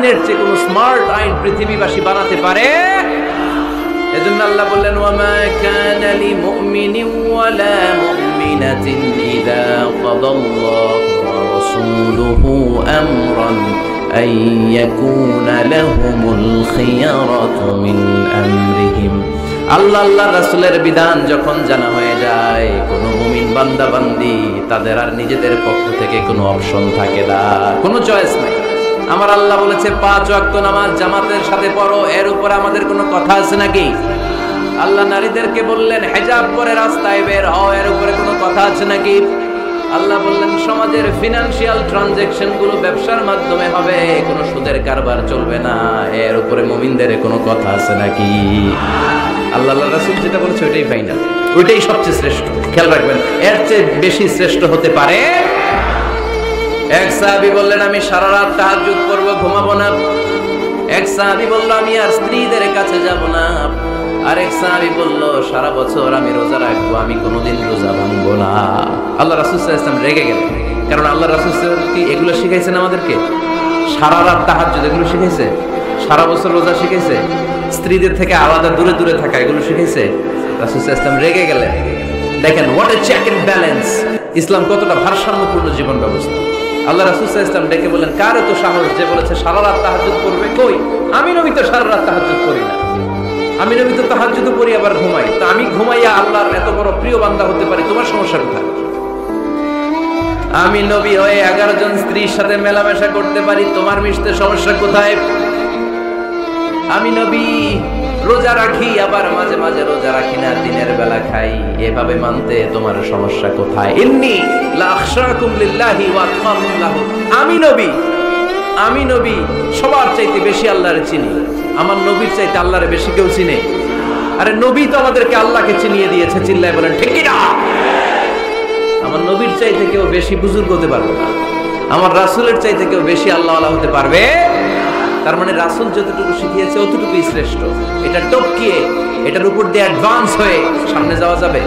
আইনের চেয়ে কোনো স্মার্ট আইন পৃথিবীবাসী বানাতে পারে? এজন্য আল্লাহ বললেন, ওয়ামা কানা লিমুমিনিন ওয়ালা মুমিনাতিন ইযা কাদাল্লাহু ওয়া রাসূলুহু আমরান আন ইয়াকুনা লাহুমুল খিয়ারাতু মিন আমরিহিম। আল্লাহ রাসূলের বিধান যখন জানা হয়ে যায়, কোন মুমিন বান্দা বান্দি তাদের আর নিজেদের পক্ষ থেকে কোনো অপশন থাকে না, কোনো চয়েস নাই। আমার আল্লাহ বলেছে 5 ওয়াক্ত নামাজ জামাতের সাথে পড়ো, এর উপর আমাদের কোনো কথা আছে নাকি? আল্লাহ নারীদেরকে বললেন হিজাব পরে রাস্তায় বের হও, এর উপরে কোনো কথা আছে নাকি? আল্লাহ বললেন সমাজের ফিনান্সিয়াল ট্রানজাকশন গুলো ব্যবসার মাধ্যমে হবে, কোনো সুদের কারবার চলবে না, এর উপরে মুমিনদের কোনো কথা আছে নাকি? আল্লাহ রাসূল যেটা বলেছে ওইটাই ফাইনাল, ওইটাই সবচেয়ে শ্রেষ্ঠ। খেয়াল রাখবেন, এর চেয়ে বেশি শ্রেষ্ঠ হতে পারে? এক সাহাবী বললেন আমি সারা রাত তাহাজ্জুদ করব, ঘুমাবো না। এক সাহাবী বলল আমি আর স্ত্রীদের কাছে যাব না। আরেক সাহাবী বলল সারা বছর আমি রোজা রাখবো, আমি কোনোদিন রোজা ভাঙবো না। আল্লাহ রাসূল সাল্লাল্লাহু আলাইহি ওয়াসাল্লাম রেগে গেলেন, কারণ আল্লাহ রাসূল কি এগুলো শিখাইছেন আমাদেরকে? সারা রাত তাহাজ্জুদ এগুলো শিখাইছে? সারা বছর রোজা শিখাইছে? স্ত্রীদের থেকে আলাদা দূরে দূরে থাকা এগুলো শিখাইছে? রাসূল সাল্লাল্লাহু আলাইহি ওয়াসাল্লাম রেগে গেলেন। দেখেন what a check and balance, ইসলাম কতটা ভারসাম্যপূর্ণ জীবন ব্যবস্থা। আল্লাহ রাসূল সাল্লাল্লাহু আলাইহি ওয়াসাল্লাম ডেকে বলেন, কার এত সাহস যে বলেছে সারা রাত তাহাজ্জুদ করবে? কই, আমি নবী তো সারা রাত তাহাজ্জুদ করি না, আমি নবী তো তাহাজ্জুদ করি আবার ঘুমাই, তো আমি ঘুমাইয়া আল্লাহর এত বড় প্রিয় বান্দা হতে পারি, তোমার সমস্যা কোথায়? আমি নবী হয়ে 11 জন স্ত্রীর সাথে মেলামেশা করতে পারি, তোমার মিশতে সমস্যা কোথায়? আমি নবী রোজা রাখি, আবার মাঝে মাঝে রোজা রাখি না, দিনের বেলা খাই, এভাবে মানতে তোমার সমস্যা কোথায়? ইন্নী লা আখশাকুম লিল্লাহি ওয়া আতকাকুম লাহু। আমি নবী সবার চাইতে বেশি আল্লাহরে চিনি, আমার নবীর চাইতে আল্লাহরে বেশি কেউ চিনে? আরে নবী তো আমাদেরকে আল্লাহকে চিনিয়ে দিয়েছে, চিল্লায় বলেন ঠিক কি না? আমার নবীর চাইতে কেউ বেশি বুজুর্গ হতে পারবে না, আমার রাসূলের চাইতে কেউ বেশি আল্লাহওয়ালা হতে পারবে? তার মানে রাসূল যতটুকু শিখিয়েছে অতটুকুই শ্রেষ্ঠ। এটা টপকিয়ে এটার উপর দিয়ে অ্যাডভান্স হয়ে সামনে যাওয়া যাবে?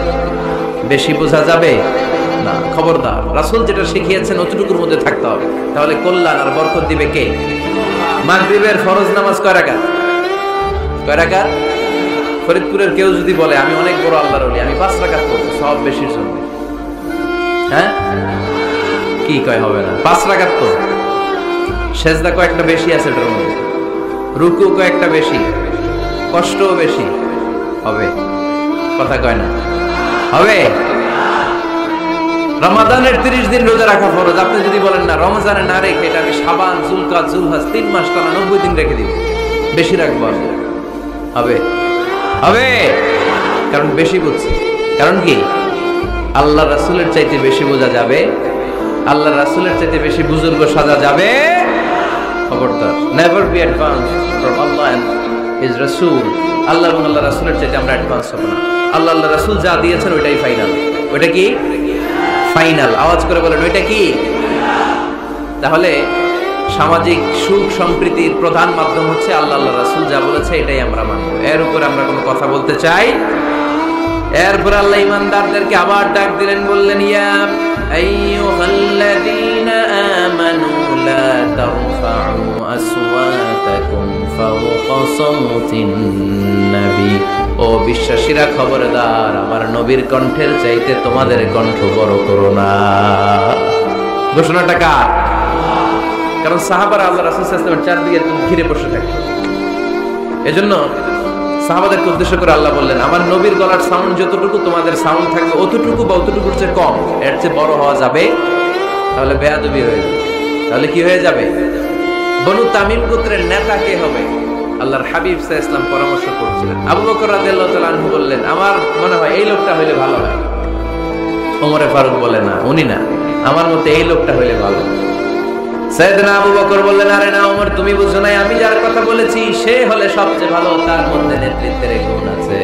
বেশি বোঝা যাবে না, খবরদার। রাসূল যেটা শিখিয়েছেন অতটুকুর মধ্যে থাকতে হবে, তাহলে কল্যাণ আর বরকত দিবে কে? মাগরিবের ফরজ নামাজ কয় রাকাত? কয় রাকাত? ফরিদপুরের কেউ যদি বলে আমি অনেক বড় আল্লাহর ওলি, আমি 5 রাকাত পড়ব, সব বেশির জন্য, হ্যাঁ কি কয়? হবে না। 5 রাকাত তো সেজদা কয়েকটা বেশি আছে, এটার মধ্যে রুকু কয়েকটা বেশি, কষ্টও বেশি, হবে? কথা কয় না, হবে? রমাদানের 30 দিন রোজা রাখা ফরজ, আপনি যদি বলেন না রমজানে না রেখে এটা আমি শাবান, যুলকাদ, যুলহজ 3 মাস টানা 90 দিন রেখে দিব, বেশি রাখবো, হবে? হবে, কারণ বেশি বুঝছি। কারণ কি? আল্লাহ রাসূলের চাইতে বেশি বোঝা যাবে, আল্লাহ রাসূলের চাইতে বেশি বুজুর্গ সাজা যাবে? খবরদার, never be advance from Allah and his রাসূল। আল্লাহ এবং আল্লাহ রাসূলের চাইতে আমরা অ্যাডভান্স হব না। আল্লাহ রাসূল যা দিয়েছেন ওইটাই ফাইনাল। ওইটা কি ফাইনাল? আওয়াজ করে বলেন ওইটা কি? তাহলে সামাজিক সুখ সম্প্রীতির প্রধান মাধ্যম হচ্ছে আল্লাহ রাসূল যা বলেছে এটাই আমরা মানব, এর উপরে আমরা কোনো কথা বলতে চাই? এরপর আল্লাহ ঈমানদারদেরকে আবার ডাক দিলেন, বললেন ইয়া আইয়ুহাল্লাযীনা আমানু লা তারফাউ আসওয়াতাকুম ফাওকা সাওতিন নবী। ও বিশ্বাসীরা খবরদার, আমার নবীর কণ্ঠের চাইতে তোমাদের কণ্ঠ বড় করো না। ঘোষণাটা কার? কারণ সাহাবারা আল্লাহ রাসূল সাল্লাল্লাহু আলাইহি ওয়াসাল্লামের চারদিকে ঘিরে বসে থাকতো, এজন্য সাহাবাদেরকে উদ্দেশ্য করে আল্লাহ বললেন আমার নবীর গলার সাউন্ড যতটুকু তোমাদের সাউন্ড থাকবে অতটুকু বা অতটুকুর চেয়ে কম, এর চেয়ে বড় হওয়া যাবে তাহলে বেয়াদবি হয়ে যাবে। তাহলে কি হয়ে যাবে? বনু তামিম গোত্রের নেতা কে হবে? আল্লাহর হাবিব সাল্লাল্লাহু আলাইহি ওয়াসাল্লাম পরামর্শ করছিলেন। আবু বকর রাদিয়াল্লাহু তাআলা আনহু বললেন আমার মনে হয় এই লোকটা হইলে ভালো হয়। ওমরে ফারুক বলে না, উনি না, আমার মতে এই লোকটা হইলে ভালো। সাইয়েদনা আবু বকর বললেন আরে না ওমর, তুমি বুঝো নাই, আমি যার কথা বলেছি সে হলে সবচেয়ে ভালো, তার মধ্যে নেতৃত্বের গুণ আছে।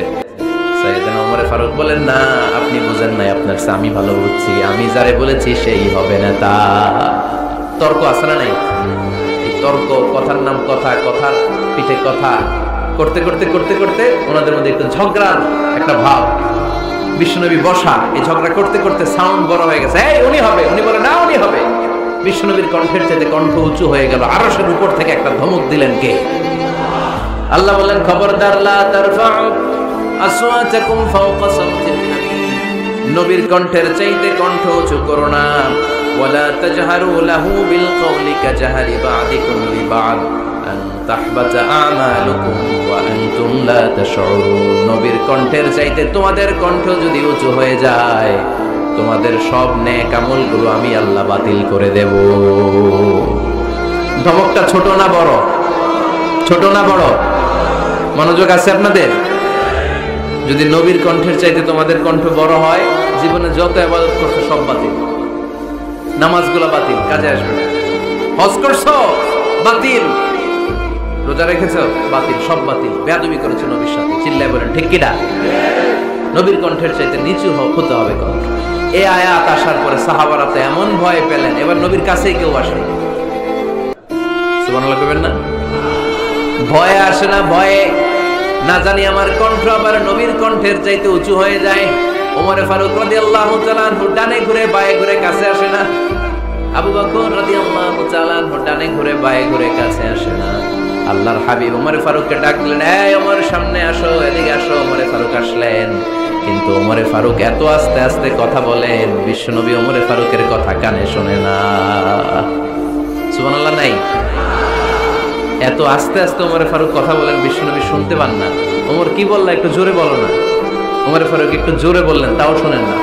সাইয়েদনা ওমরে ফারুক বলেন না, আপনি বুঝেন নাই, আপনার চেয়ে আমি ভালো বুঝছি, আমি যারে বলেছি সেই হবে নেতা। তর্ক আছে না নাই? এই তর্ক, কথার নাম কথা, কথার পিঠে কথা করতে করতে করতে করতে ওনাদের মধ্যে একটু ঝগড়ার একটা ভাব। বিশ্বনবী বসা, এই ঝগড়া করতে করতে সাউন্ড বড় হয়ে গেছে, এই উনি হবে, উনি বলে না উনি হবে। বিশ্বনবীর কণ্ঠের চাইতে কণ্ঠ উঁচু হয়ে গেল, আরশের উপর থেকে একটা ধমক দিলেন কে? আল্লাহ বললেন, খবরদার লা তারফাউ আসওয়াতাকুম ফাওকা সাওতিন নবী, নবীর কণ্ঠের চাইতে কণ্ঠ উঁচু করো না। ওয়ালা তাজহারু লাহু বিল কওলি কাজহারি বা'দিকুম লিবা'দ আন তাহবাতা আমালুকুম ওয়া আনতুম লা তাশউরুন। নবীর কণ্ঠের চাইতে তোমাদের কণ্ঠ যদি উঁচু হয়ে যায়, তোমাদের সব নেক আমলগুলো আমি আল্লাহ বাতিল করে দেব। ধমকটা ছোট না বড়? ছোট না বড়? মনোযোগ আছে আপনাদের? যদি নবীর কণ্ঠের চাইতে তোমাদের কণ্ঠ বড় হয়, জীবনে যত ইবাদত করছো সব বাতিল, নামাজগুলো বাতিল, কাজে আসবে না। হজ করছো বাতিল, রোজা রেখেছো বাতিল, সব বাতিল। বেয়াদবি করেছো নবীর সাথে, চিল্লায় বলেন ঠিক কিনা? নবীর কণ্ঠের চাইতে নিচু হতে হবে কণ্ঠ। এই আয়াত আসার পরে সাহাবারা তো এমন ভয় পেলেন, এবার নবীর কাছেই কেউ আসে না। সুবহানাল্লাহ কইবেন না? ভয়ে আসে না, ভয়ে না জানি আমার কণ্ঠ আবার নবীর কণ্ঠের চাইতে উঁচু হয়ে যায়। ওমরে ফারুক রাদিয়াল্লাহু তাআলা আনহু ডানে ঘুরে বায়ে ঘুরে কাছে আসে না। আবু বকর রাদিয়াল্লাহু তাআলা আনহু ডানে ঘুরে বায়ে ঘুরে কাছে আসে না। আল্লাহর হাবিব ওমরে ফারুককে ডাক দিলেন, এই ওমর সামনে আসো, এদিকে আসো। ওমরে ফারুক আসলেন, কিন্তু ওমরে ফারুক এত আস্তে আস্তে কথা বলেন, বিশ্বনবী ওমরে ফারুকের কথা কানে শোনে না। সুবহানাল্লাহ নাই? এত আস্তে আস্তে ওমরে ফারুক কথা বলেন, বিশ্বনবী শুনতে পান না। ওমর কি বললা, একটু জোরে বলো না। ওমরে ফারুক একটু জোরে বললেন, তাও শোনেন না।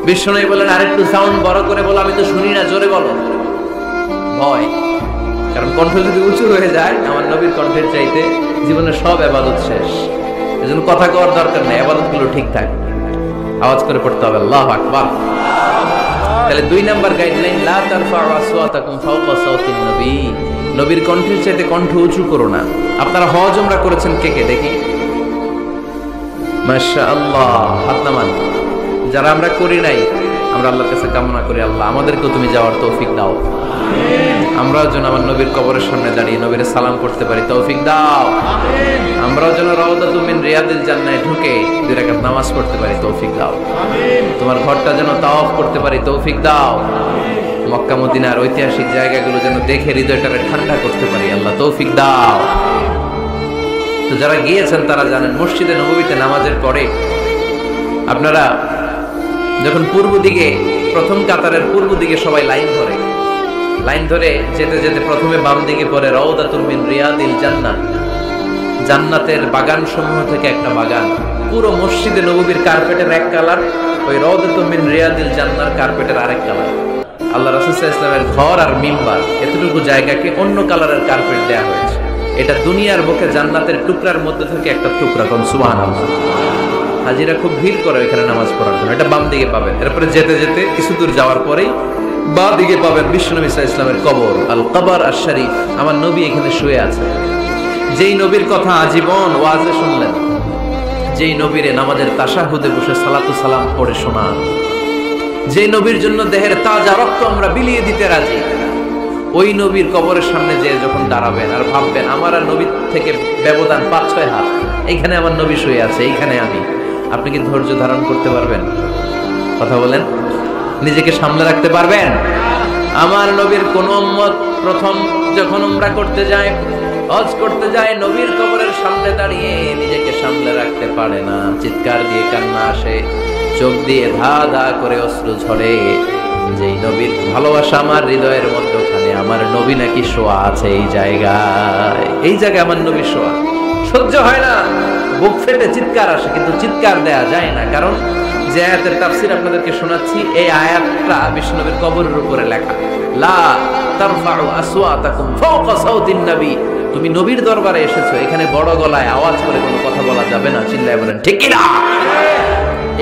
বিশ্বনবী বললেন, আরেকটু সাউন্ড বড় করে বলো, আমি তো শুনি না, জোরে বলো। ভয়, কারণ কণ্ঠ যদি উঁচু হয়ে যায় আমার নবীর কণ্ঠের চাইতে, জীবনের সব ইবাদত শেষ। এজন্য কথা কওয়ার দরকার নেই, ইবাদতগুলো ঠিকঠাক আওয়াজ করে পড়তে হবে, আল্লাহু আকবার। তাহলে 2 নাম্বার গাইডলাইন, লা তারফাউ আসওয়াতাকুম ফাওকা সাওতিন নবী, নবীর কণ্ঠের চাইতে কণ্ঠ উঁচু করো না। আপনারা হজ উমরা করেছেন কে কে দেখি? মাশাআল্লাহ, হাত নামান। যারা আমরা করি নাই, আমরা আল্লাহর কাছে কামনা করি, আল্লাহ আমাদেরকেও তুমি যাওয়ার তৌফিক দাও। আমরাও যেন আমার নবীর কবরের সামনে দাঁড়িয়ে নবীর সালাম করতে পারি, তৌফিক দাও। আমরাও যেন রাউদাতুম মিন রিয়াদিল জান্নাহে ঢুকে 2 রাকাত নামাজ পড়তে পারি, তৌফিক দাও। তোমার ঘরটা যেন তাওয়াফ করতে পারি, তৌফিক দাও। মক্কা মদিনার ঐতিহাসিক জায়গাগুলো যেন দেখে হৃদয়টাকে ঠান্ডা করতে পারি, আল্লাহ তৌফিক দাও। তো যারা গিয়েছেন তারা জানেন, মসজিদে নববীতে নামাজের পরে আপনারা যখন পূর্ব দিকে, প্রথম কাতারের পূর্ব দিকে সবাই লাইন ধরে যেতে যেতে প্রথমে বাম দিকে পড়ে রাউদাতুম মিন রিয়াদিল জান্নাহ, জান্নাতের বাগান সমূহ থেকে একটা বাগান। পুরো মসজিদে নববীর কার্পেটের এক কালার, ওই রাউদাতুম মিন রিয়াদিল জান্নাহর কার্পেটের আরেক কালার। আল্লাহ রাসূল সাল্লাল্লাহু আলাইহি ওয়াসাল্লামের ঘর আর মিম্বার এতটুকু জায়গাকে অন্য কালারের কার্পেট দেয়া হয়েছে। এটা দুনিয়ার বুকে জান্নাতের টুকরার মধ্যে থেকে একটা টুকরা, কোন সুবহানাল্লাহ। হাজিরা খুব ভিড় করে এখানে নামাজ পড়ার জন্য। এটা বাম দিকে পাবেন। এরপরে যেতে যেতে কিছু দূর যাওয়ার পরেই বাঁ দিকে পাবেন বিশ্বনবী সাল্লাল্লাহু আলাইহি ওয়াসাল্লামের কবর, আল কবর আশ শরীফ। আমার নবী এখানে শুয়ে আছে। যেই নবীর কথা আজীবন ওয়াজে শুনলেন, যেই নবীরে নামাজের তাশাহুদে বসে সালাতু সালাম পড়ে শোনান, যে নবীর জন্য দেহের তাজা রক্ত আমরা বিলিয়ে দিতে রাজি, ওই নবীর কবরের সামনে যে যখন দাঁড়াবেন আর ভাববেন আমার আর নবীর থেকে ব্যবধান 5-6 হাত, এইখানে আমার নবী শুয়ে আছে, এইখানে আমি, আপনি কি ধৈর্য ধারণ করতে পারবেন? কথা বলেন, নিজেকে সামলে রাখতে পারবেন? আমার নবীর কোন উম্মত প্রথম যখন উমরা করতে যায়, হজ করতে যায়, নবীর কবরের সামনে দাঁড়িয়ে নিজেকে সামলে রাখতে পারে না, চিৎকার দিয়ে কান্না আসে, চোখ দিয়ে ধা ধা করে অশ্রু ঝরে। যেই নবীর ভালোবাসা আমার হৃদয়ের মধ্যখানে, আমার নবী নাকি শোয়া আছে এই জায়গায় আমার নবী শোয়া। সহ্য হয় না, বুক ফেটে চিৎকার আসে, কিন্তু চিৎকার দেয়া যায় না। কারণ যে আয়াতের তাফসীর আপনাদেরকে শোনাচ্ছি, এই আয়াতটা বিশ্বনবীর কবরের উপরে লেখা, লা তারফাউ আসওয়াতাকুম ফাওকা সাওতিন নবী। তুমি নবীর দরবারে এসেছো, এখানে বড় গলায় আওয়াজ করে কোনো কথা বলা যাবে না, চিল্লায় বলেন ঠিক কি না?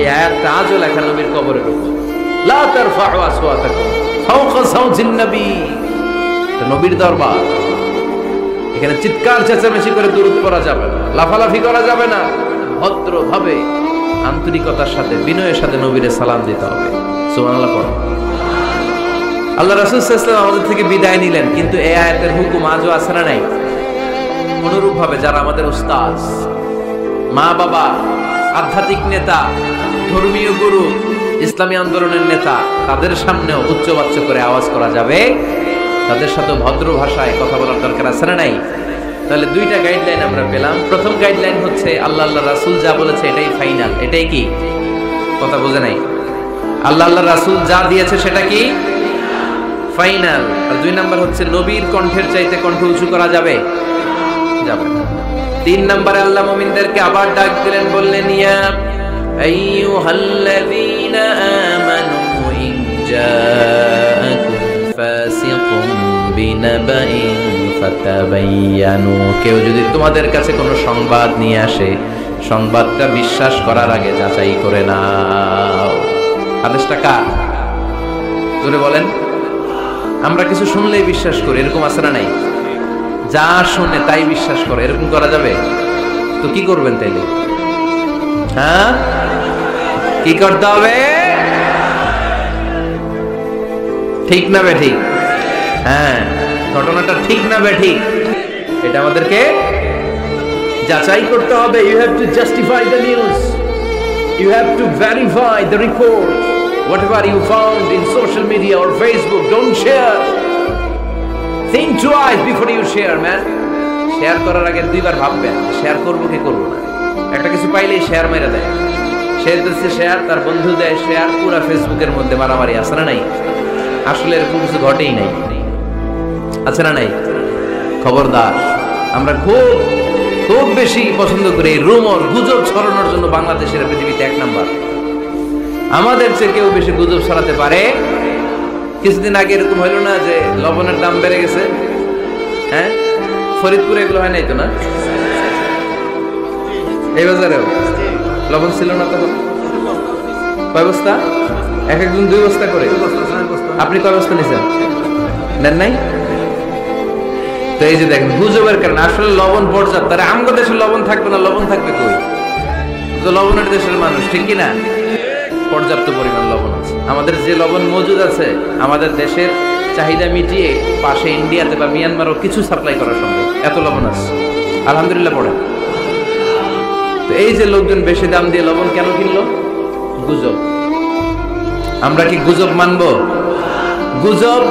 এই আয়াতটা আজও লেখা নবীর কবরের উপর, লা তারফাউ আসওয়াতাকুম ফাওকা সাওতিন নবী। এটা নবীর দরবার, এখানে চিৎকার চেঁচামেচি করে দুরূদ পড়া যাবে না, লাফালাফি করা যাবে না। ভদ্রভাবে আন্তরিকতার সাথে বিনয়ের সাথে নবীরে সালাম দিতে হবে। সুবহানাল্লাহ পড়ো। আল্লাহ রাসূল সাল্লাল্লাহু আলাইহি ওয়াসাল্লাম আমাদের থেকে বিদায় নিলেন, কিন্তু এই আয়াতের হুকুম আজও আছে না নাই? অনুরূপ ভাবে যারা আমাদের উস্তাদ, মা বাবা, আধ্যাত্মিক নেতা, ধর্মীয় গুরু, ইসলামী আন্দোলনের নেতা, তাদের সামনেও উচ্চবাচ্য করে আওয়াজ করা যাবে, তাদের সাথে ভদ্র ভাষায় কথা বলার দরকার আছে না নাই? তাহলে দুইটা গাইডলাইন আমরা পেলাম। প্রথম গাইডলাইন হচ্ছে আল্লাহ রাসূল যা বলেছে এটাই ফাইনাল। এটাই কি? কথা বোঝে নাই? আল্লাহ রাসূল যা দিয়েছে সেটা কি ফাইনাল। আর দুই নাম্বার হচ্ছে নবীর কণ্ঠের চাইতে কণ্ঠ উঁচু করা যাবে? যাবে না। তিন নম্বরে আল্লাহ মুমিনদেরকে আবার ডাক দিলেন, বললেন ইয়া আইয়ুহাল্লাযীনা আমানু ইন জাআকুম ফাসিকুম বিনাবাইন ফাতাবায়ানু। কেউ যদি তোমাদের কাছে কোনো সংবাদ নিয়ে আসে, সংবাদটা বিশ্বাস করার আগে যাচাই করে নাও। আদেশটা কার? জোরে বলেন। আমরা কিছু শুনলেই বিশ্বাস করি, এরকম আছে না নাই? যা শুনে তাই বিশ্বাস করে, এরকম করা যাবে? তো কি করবেন তাইলে? হ্যাঁ, কি করতে হবে? ঠিক না বে ঠিক? হ্যাঁ, ঘটনাটা ঠিক না বে ঠিক, এটা আমাদেরকে যাচাই করতে হবে। You have to justify the news, you have to verify the report. Whatever you found in social media or Facebook, don't share. Think twice before you share, man. Share করার আগে দুইবার ভাববেন, শেয়ার করবো কি করবো না। একটা কিছু পাইলেই শেয়ার মেরে দেয়, শেয়ার দিচ্ছে শেয়ার, তার বন্ধু দেয় শেয়ার, পুরা ফেসবুকের মধ্যে মারামারি। আছে না নাই? আসলে এরকম কিছু ঘটেই নাই, আছে না নাই? খবরদার, আমরা খুব খুব বেশি পছন্দ করি রুমর, গুজব ছড়ানোর জন্য। বাংলাদেশের পৃথিবীতে 1 নাম্বার। আমাদের চেয়ে কেউ বেশি গুজব ছড়াতে পারে। কিছুদিন আগে এরকম হইলো না যে লবণের দাম বেড়ে গেছে? হ্যাঁ, ফরিদপুরে এগুলো হয় নাই তো না? এই বাজারেও লবণ ছিল না তখন? কয় বস্তা? এক একজন 2 বস্তা করে। আপনি কয় বস্তা নিছেন? নেন নাই? তো এই যে দেখেন, গুজবের কারণে আসলে লবণ পর্যাপ্ত। আরে আমগো দেশে লবণ থাকবে না? লবণ থাকবে কই? তো লবণের দেশের মানুষ, ঠিক কি না? পর্যাপ্ত পরিমাণ লবণ আছে। আমাদের যে লবণ মজুদ আছে, আমাদের দেশের চাহিদা মিটিয়ে পাশে ইন্ডিয়াতে বা মিয়ানমারও কিছু সাপ্লাই করা সম্ভব, এত লবণ আছে। আলহামদুলিল্লাহ পড়ে। তো এই যে লোকজন বেশি দাম দিয়ে লবণ কেন কিনলো? গুজব। আমরা কি গুজব মানবো? গুজব,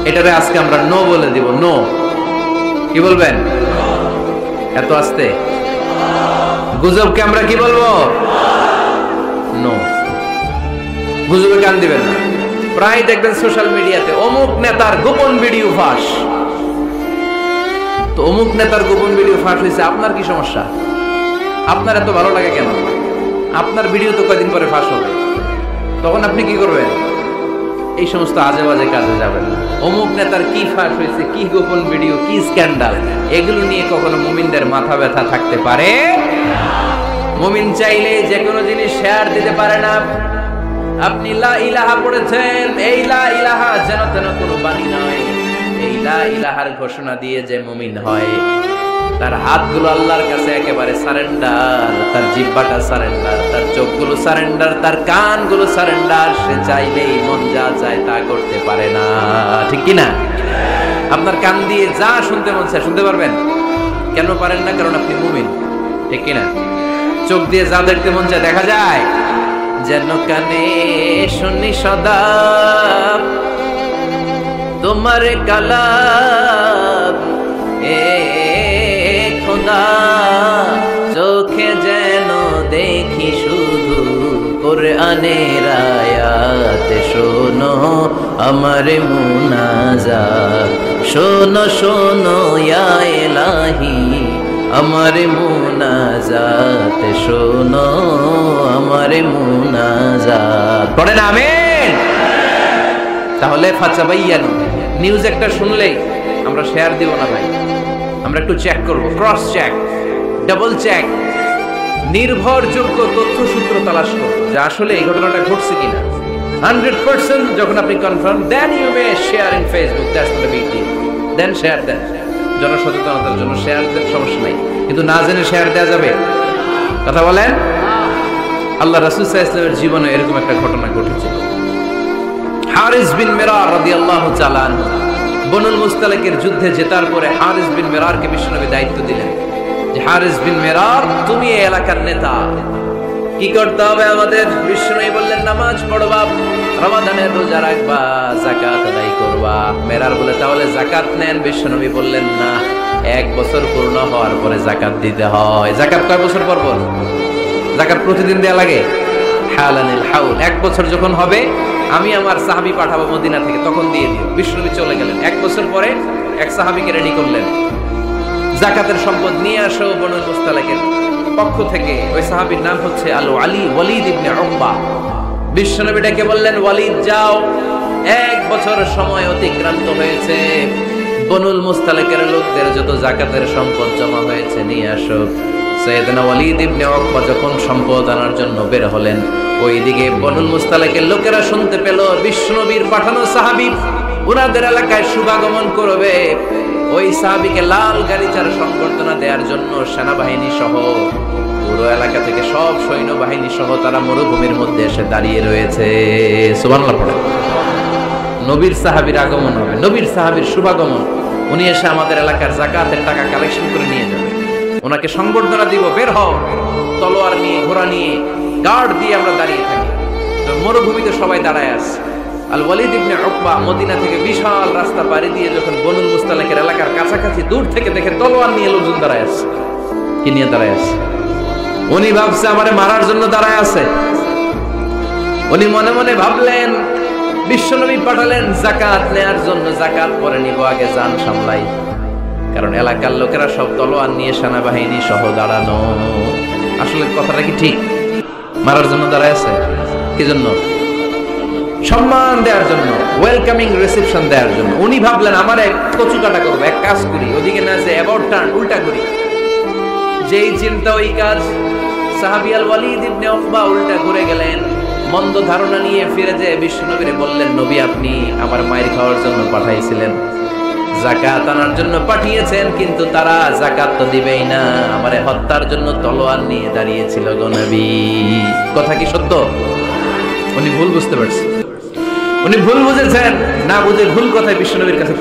এটারে আজকে আমরা নো বলে দিব। নো। কি বলবেন? এত আস্তে? গুজবকে আমরা কি বলবো? নো। গুজবে কান দিবেন না। প্রায় দেখবেন সোশ্যাল মিডিয়াতে অমুক নেতার গোপন ভিডিও ফাঁস। তো অমুক নেতার গোপন ভিডিও ফাঁস হয়েছে, আপনার কি সমস্যা? আপনার এত ভালো লাগে কেন? আপনার ভিডিও তো কয়েকদিন পরে ফাঁস হবে, তখন আপনি কি করবেন? এই সমস্ত আজে বাজে কাজে যাবেন না। অমুক নেতার কি ফাঁস হয়েছে, কি গোপন ভিডিও, কি স্ক্যান্ডাল, এগুলো নিয়ে কখনো মুমিনদের মাথা ব্যথা থাকতে পারে? মুমিন চাইলে যে কোনো জিনিস শেয়ার দিতে পারে না। আপনি লা ইলাহা পড়েছেন, এই লা ইলাহা যেন তেন কোনো বাণী নয়। এই লা ইলাহার ঘোষণা দিয়ে যে মুমিন হয়, তার হাতগুলো আল্লাহর কাছে একেবারে সারেন্ডার, তার জিহ্বাটা সারেন্ডার, তার চোখগুলো সারেন্ডার, তার কানগুলো সারেন্ডার। সে চাইলেই মন যা চায় তা করতে পারে না, ঠিক কি না? আপনার কান দিয়ে যা শুনতে মন চায় শুনতে পারবেন? কেন পারেন না? কারণ আপনি মুমিন, ঠিক কি না? চোখ দিয়ে যা দেখতে মন চায় দেখা যায়। যেন কানে শুনি সদা তোমার কালাম, এ খোদা চোখে যেন দেখি শুধু কোরআনের আয়াত। শোনো আমার মুনাজাত, শোনো শোনো ইয়া ইলাহি আমার মুনাজাত, শোনো আমার মুনাজাত। পড়েন আমিন। তাহলে ফাতাবায়ানু, নিউজ একটা শুনলেই আমরা শেয়ার দিব না ভাই, আমরা একটু চেক করব, ক্রস চেক, ডাবল চেক, নির্ভরযোগ্য তথ্যসূত্র তালাশ করব যে আসলে এই ঘটনাটা ঘটছে কিনা। 100% যখন আপনি confirm, then you may share in Facebook, that's not a big deal. Then share দেন, জনসচেতনতার জন্য শেয়ার দেন, সমস্যা নাই। কিন্তু না জেনে শেয়ার দেওয়া যাবে? কথা বলেন। আল্লাহ রাসূল সাল্লাল্লাহু আলাইহি ওয়াসাল্লামের জীবনে এরকম একটা ঘটনা ঘটেছিল। হারিস বিন মিরার রাদিয়াল্লাহু তাআলা আনহু বনুল মুস্তালিকের যুদ্ধে জেতার পরে হারিস বিন মিরারকে বিশ্বনবী দায়িত্ব দিলেন যে হারিস বিন মিরার, তুমি এই এলাকার নেতা, কি করতে হবে আমাদের? বিষ্ণু বললেন নামাজ পড়বা, রমাদানের রোজা রাখবা, যাকাত আদায় করবা। মেরার বলে তাহলে যাকাত নেন। বিষ্ণু বললেন না, 1 বছর পূর্ণ হওয়ার পরে যাকাত দিতে হয়। যাকাত কয় বছর পর পর? যাকাত প্রতিদিন দেয়া লাগে। হালানিল হাউল, 1 বছর যখন হবে আমি আমার সাহাবী পাঠাবো মদিনা থেকে, তখন দিয়ে দিও। বিষ্ণু চলে গেলেন। 1 বছর পরে এক সাহাবীকে রেডি করলেন, যাকাতের সম্পদ নিয়ে আসো বনুল মুস্তালিকের পক্ষ থেকে। ওই সাহাবীর নাম হচ্ছে ওয়ালিদ ইবনে উকবা। বিশ্বনবী ডেকে বললেন, ওয়ালিদ যাও, 1 বছর সময় অতিক্রান্ত হয়েছে, বনুল মুস্তালিকের লোকদের যত যাকাতের সম্পদ জমা হয়েছে নিয়ে আসো। সাইয়েদনা ওয়ালিদ ইবনে উকবা যখন সম্পদ আনার জন্য বের হলেন, ওইদিকে বনুল মুস্তালিকের লোকেরা শুনতে পেল বিশ্বনবীর পাঠানো সাহাবী উনাদের এলাকায় শুভাগমন করবে। ওই সাহাবীকে লাল গালিচার সংবর্ধনা দেওয়ার জন্য সেনাবাহিনী সহ পুরো এলাকা থেকে সব সৈন্যবাহিনী সহ তারা মরুভূমির মধ্যে এসে দাঁড়িয়ে রয়েছে। সুবহানাল্লাহ পড়ে। নবীর সাহাবীর আগমন হবে, নবীর সাহাবীর শুভাগমন। উনি এসে আমাদের এলাকার যাকাতের টাকা কালেকশন করে নিয়ে যাবে, ওনাকে সংবর্ধনা দিব। বের হও, তলোয়ার নিয়ে, ঘোড়া নিয়ে, গার্ড দিয়ে আমরা দাঁড়িয়ে থাকি। তো মরুভূমিতে সবাই দাঁড়ায় আছে। আল ওয়ালিদ ইবনে উকবা মদিনা থেকে বিশাল রাস্তা পাড়ি দিয়ে যখন বনুল মুস্তালিকের এলাকার কাছাকাছি দূর থেকে দেখে তলোয়ার নিয়ে লোকজন দাঁড়ায় আছে। কি নিয়ে দাঁড়ায় আছে? উনি ভাবছে আমারে মারার জন্য দাঁড়ায় আছে। উনি মনে মনে ভাবলেন বিশ্বনবী পাঠালেন যাকাত নেয়ার জন্য, যাকাত পরে নিব, আগে জান সামলাই। কারণ এলাকার লোকেরা সব তলোয়ার নিয়ে সেনাবাহিনী সহ দাঁড়ানো। আসলে কথাটা কি ঠিক? মারার জন্য দাঁড়ায় আছে। কি জন্য? সম্মান দেওয়ার জন্য, ওয়েলকামিং রিসেপশন দেওয়ার জন্য। উনি ভাবলেন আমার এক কচু কাটা করবো, এক কাজ করি, ওদিকে না যে অ্যাবাউট টার্ন উল্টা করি। যেই চিন্তা ওই কাজ। সাহাবী আল ওয়ালিদ ইবনে উকবা উল্টা ঘুরে গেলেন, মন্দ ধারণা নিয়ে ফিরে যেয়ে বিশ্বনবীরে বললেন, নবী আপনি আমার মায়ের খাওয়ার জন্য পাঠাইছিলেন, যাকাত আনার জন্য পাঠিয়েছেন, কিন্তু তারা যাকাত তো দিবেই না, আমারে হত্যার জন্য তলোয়ার নিয়ে দাঁড়িয়েছিল গো নবী। কথা কি সত্য? উনি ভুল বুঝতে পারছেন, উনি ভুল বুঝেছেন। না বুঝে ভুল কথায় বিশ্বনবীর কাছে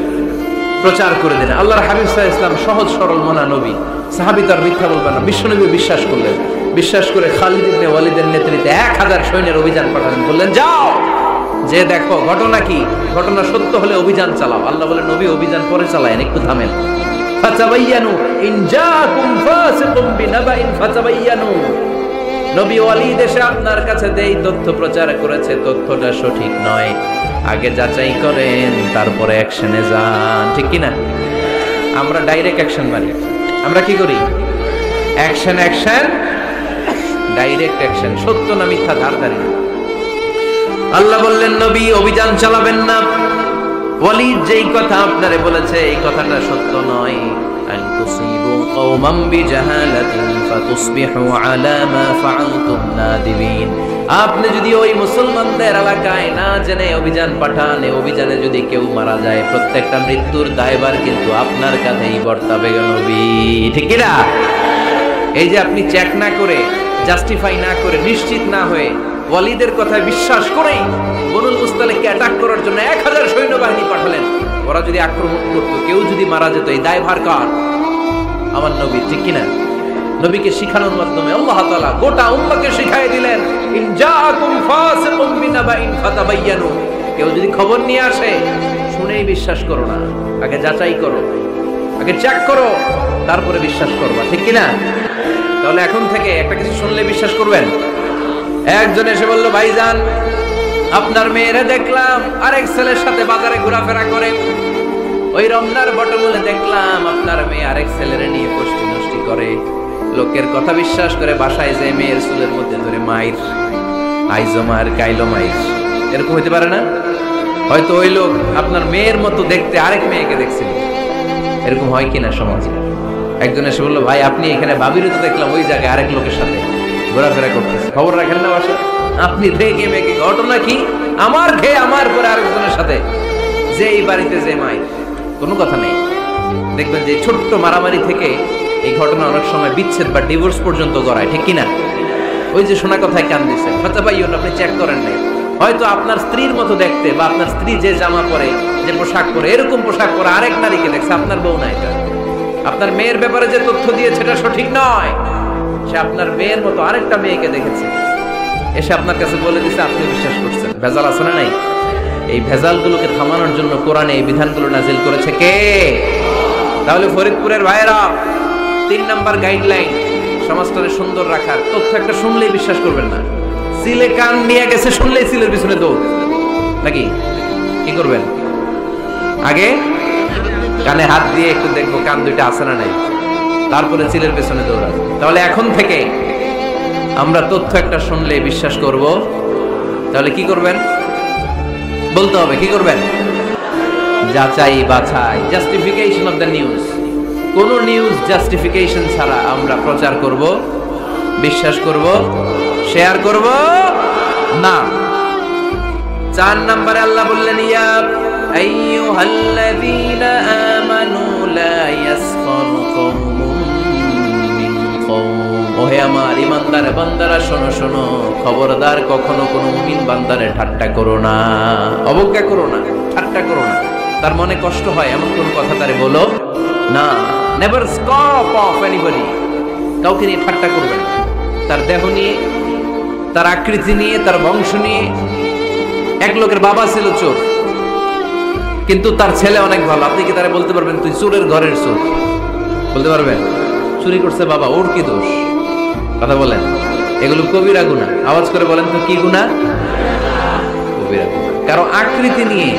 প্রচার করে দিলেন। আল্লাহর হাবিব সাল্লাল্লাহু আলাইহি ওয়াসাল্লাম সহজ সরল মনা নবী, সাহাবী তার মিথ্যা বলবেন না। বিশ্বনবী বিশ্বাস করলেন। বিশ্বাস করে খালিদ ইবনে ওয়ালিদের নেতৃত্বে 1000 সৈন্যের অভিযান পাঠালেন। বললেন যাও, যে দেখো ঘটনা কি, ঘটনা সত্য হলে অভিযান চালাও। আল্লাহ বলে নবী অভিযান পরে চালায়েন, একটু থামেন। ফাতাবায়ানু ইন জাআকুম ফাসিকুম বিনাবাইন ফাতাবায়ানু। নবী ওয়ালিদ এসে আপনার কাছে দেই তথ্য প্রচার করেছে, তথ্যটা সঠিক নয়, আগে যাচাই করেন, তারপরে অ্যাকশনে যান। ঠিক কি না? আমরা ডাইরেক্ট অ্যাকশন মারি। আমরা কি করি? Action, action, direct action. সত্য না মিথ্যা ধার ধারি। আল্লাহ বললেন নবী অভিযান চালাবেন না। ওয়ালিদ যেই কথা আপনারে বলেছে এই কথাটা সত্য নয়। আন তুসিবু কওমান বিজাহালাতিন ফাতুসবিহু আলা মা ফাআলতুম নাদিবিন। আপনি যদি ওই মুসলমানদের এলাকায় না জেনে অভিযান পাঠান, এই অভিযানে যদি কেউ মারা যায়, প্রত্যেকটা মৃত্যুর দায়ভার কিন্তু আপনার কাঁধেই বর্তাবে নবী। ঠিক কি না? এই যে আপনি চেক না করে, জাস্টিফাই না করে, নিশ্চিত না হয়ে ওয়ালিদের কথায় বিশ্বাস করেই বনুল মুস্তালিককে অ্যাটাক করার জন্য 1000 সৈন্যবাহিনী পাঠালেন। ওরা যদি আক্রমণ করতো, কেউ যদি মারা যেত, এই দায়ভার কার? আমার নবী। ঠিক কিনা? নবীকে শিখানোর মাধ্যমে আল্লাহ তাআলা গোটা উম্মাহকে শিখাই দিলেন, ইন জাআকুম ফাসিকুম বিনাবাইন ফাতাবায়ানু। কেউ যদি খবর নিয়ে আসে, শুনেই বিশ্বাস করো না, আগে যাচাই করো, আগে চেক করো, তারপরে বিশ্বাস করবা। ঠিক কিনা? তাহলে এখন থেকে একটা কিছু শুনলে বিশ্বাস করবেন। একজন এসে বলল, ভাইজান আপনার মেয়েরে দেখলাম আরেক ছেলের সাথে বাজারে ঘোরাফেরা করে, ওই রমনার বটমূলে দেখলাম আপনার মেয়ে আরেক ছেলেরে নিয়ে কষ্টি নষ্টি করে। লোকের কথা বিশ্বাস করে বাসায় যে মেয়ের চুলের মধ্যে ধরে মাইর, আইজো মার কাইলো মাইর। এরকম হইতে পারে না? হয়তো ওই লোক আপনার মেয়ের মতো দেখতে আরেক মেয়েকে দেখছিল। এরকম হয় কিনা সমাজে? একজন এসে বললো, ভাই আপনি এখানে ভাবিরও তো দেখলাম ওই জায়গায় আরেক লোকের সাথে ঘোরাফেরা করতেছে, খবর রাখেন না বাসা? আপনি দেখে মেয়েকে, ঘটনা কি? আমার খেয়ে আমার পরে আরেকজনের সাথে, যে এই বাড়িতে যে মাইর, কোনো কথা নেই। দেখবেন যে ছোট্ট মারামারি থেকে এই ঘটনা অনেক সময় বিচ্ছেদ বা ডিভোর্স পর্যন্ত গড়ায়। ঠিক কিনা? ওই যে শোনা কথায় কান দিচ্ছেন, ফাতাবায়ানু, আপনি চেক করেন নাই। হয়তো আপনার স্ত্রীর মতো দেখতে বা আপনার স্ত্রী যে জামা পরে, যে পোশাক পরে, এরকম পোশাক পরে আরেক নারীকে দেখছে, আপনার বউ না এটা। আপনার মেয়ের ব্যাপারে যে তথ্য দিয়েছে এটা সঠিক নয়, সে আপনার মেয়ের মতো আরেকটা মেয়েকে দেখেছে, এসে আপনার কাছে বলে দিছে, আপনি বিশ্বাস করছেন। ভেজাল আছে না নাই? এই ভেজালগুলোকে থামানোর জন্য কোরআনে এই বিধানগুলো নাজিল করেছে কে? তাহলে ফরিদপুরের ভাইয়েরা 3 নাম্বার গাইডলাইন সমাজটাকে সুন্দর রাখার, তথ্য একটা শুনলেই বিশ্বাস করবেন না। সিলে কান নিয়ে গেছে, শুনলেই সিলের পিছনে দৌড়, নাকি? কি করবেন? আগে কানে হাত দিয়ে একটু দেখবো কান দুইটা আছে না নাই, তারপরে সিলের পেছনে দৌড়াবো। তাহলে এখন থেকে আমরা তথ্য একটা শুনলে বিশ্বাস করব। তাহলে কি করবেন? বলতে হবে কি করবেন? যাচাই বাছাই, জাস্টিফিকেশন অফ দ্য নিউজ। কোন নিউজ জাস্টিফিকেশন ছাড়া আমরা প্রচার করব, বিশ্বাস করব, শেয়ার করব না। 4 নম্বরে আল্লাহ বললেন, ইয়া আইয়ুহাল্লাযীনা আমানু লা ইয়াসখার কওমুম মিন কওম। ওহে আমার ঈমানদার বান্দারা, শোনো শোনো, খবরদার কখনো কোনো মুমিন বান্দারে ঠাট্টা করো না, অবজ্ঞা করো না, ঠাট্টা করো না। তার মনে কষ্ট হয় এমন কোন কথা তারে বলো না। Never scoff of anybody. কাউকে নিয়ে ঠাট্টা করবেন না, তার দেহ নিয়ে, তার আকৃতি নিয়ে, তার বংশ নিয়ে। এক লোকের বাবা ছিল চোর, কিন্তু তার ছেলে অনেক ভালো। আপনি কি তারে বলতে পারবেন তুই চোরের ঘরের চোর? বলতে পারবেন? চুরি করছে বাবা, ওর কি দোষ? কথা বলেন। এগুলো কবিরা গুনাহ। আওয়াজ করে বলেন তো কি গুনাহ? কবিরা গুনাহ। কারো আকৃতি নিয়ে,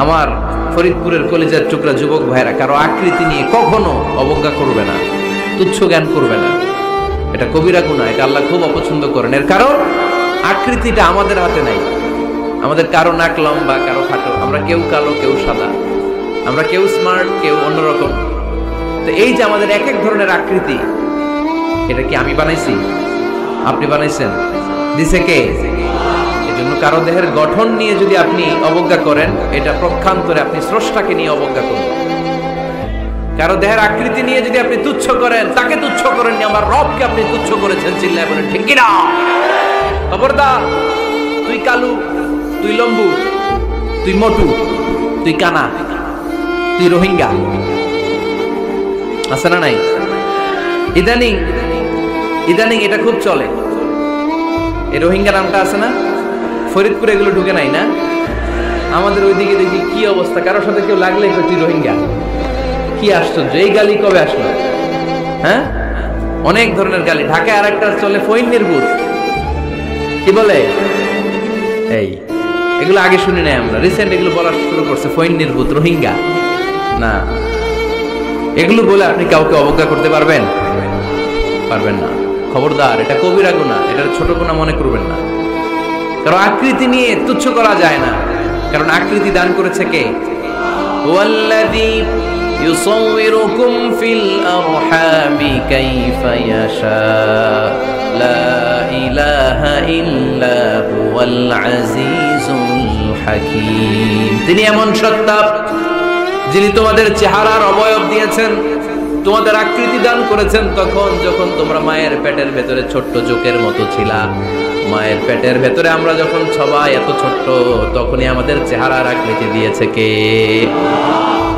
আমার ফরিদপুরের কলিজার টুকরা যুবক ভাইরা, কারো আকৃতি নিয়ে কখনো অবজ্ঞা করবে না, তুচ্ছ জ্ঞান করবে না। এটা কবিরা গুনাহ, এটা আল্লাহ খুব অপছন্দ করেন। এর কারণ আকৃতিটা আমাদের হাতে নাই। আমাদের কারো নাক লম্বা, কারো খাটো, আমরা কেউ কালো, কেউ সাদা, আমরা কেউ স্মার্ট, কেউ অন্যরকম। তো এই যে আমাদের এক এক ধরনের আকৃতি, এটা কি আমি বানাইছি? আপনি বানাইছেন? দিছে কে? এজন্য কারো দেহের গঠন নিয়ে যদি আপনি অবজ্ঞা করেন, এটা প্রক্ষান্তরে আপনি স্রষ্টাকে নিয়ে অবজ্ঞা করবেন। কারো দেহের আকৃতি নিয়ে যদি আপনি তুচ্ছ করেন, তাকে তুচ্ছ করেননি, আমার রবকে আপনি তুচ্ছ করেছেন। চিল্লায় বলেন ঠিক কি না? খবরদার, তুই কালু, তুই লম্বু, তুই মোটু, তুই কানা, তুই রোহিঙ্গা, আছে না নাই? ইদানিং ইদানিং এটা খুব চলে। এই রোহিঙ্গা নামটা আছে না? ফরিদপুরে এগুলো ঢুকে নাই না? আমাদের ওইদিকে দেখি কি অবস্থা, কারোর সাথে কেউ লাগলে তুই রোহিঙ্গা। কি আশ্চর্য, এই গালি কবে আসলো? হ্যাঁ, অনেক ধরনের গালি। ঢাকায় আর একটা চলে ফইন্নির ভূত, কি বলে? এই এগুলো আগে শুনি নাই আমরা, রিসেন্ট এগুলো বলা শুরু করছে। ফইন্নির ভূত, রোহিঙ্গা না। এগুলো বলে আপনি কাউকে অবজ্ঞা করতে পারবেন? পারবেন না। খবরদার, এটা কবিরা গুনাহ, এটা ছোট গুনাহ মনে করবেন না। কারণ আকৃতি নিয়ে তুচ্ছ করা যায় না, কারণ আকৃতি দান করেছে কে? ওয়াল্লাযী ইউসাউবিরুকুম ফিল আরহামি কাইফা ইয়াশা লা ইলাহা ইল্লা হুয়াল আজিজুল হাকীম। তিনি এমন সত্তা যিনি তোমাদের চেহারার অবয়ব দিয়েছেন, তোমাদের আকৃতি দান করেছেন তখন যখন তোমরা মায়ের পেটের ভেতরে ছোট্ট জোকের মতো ছিলা। মায়ের পেটের ভেতরে আমরা যখন সবাই এত ছোট্ট, তখনই আমাদের চেহারার আকৃতি দিয়েছে কে?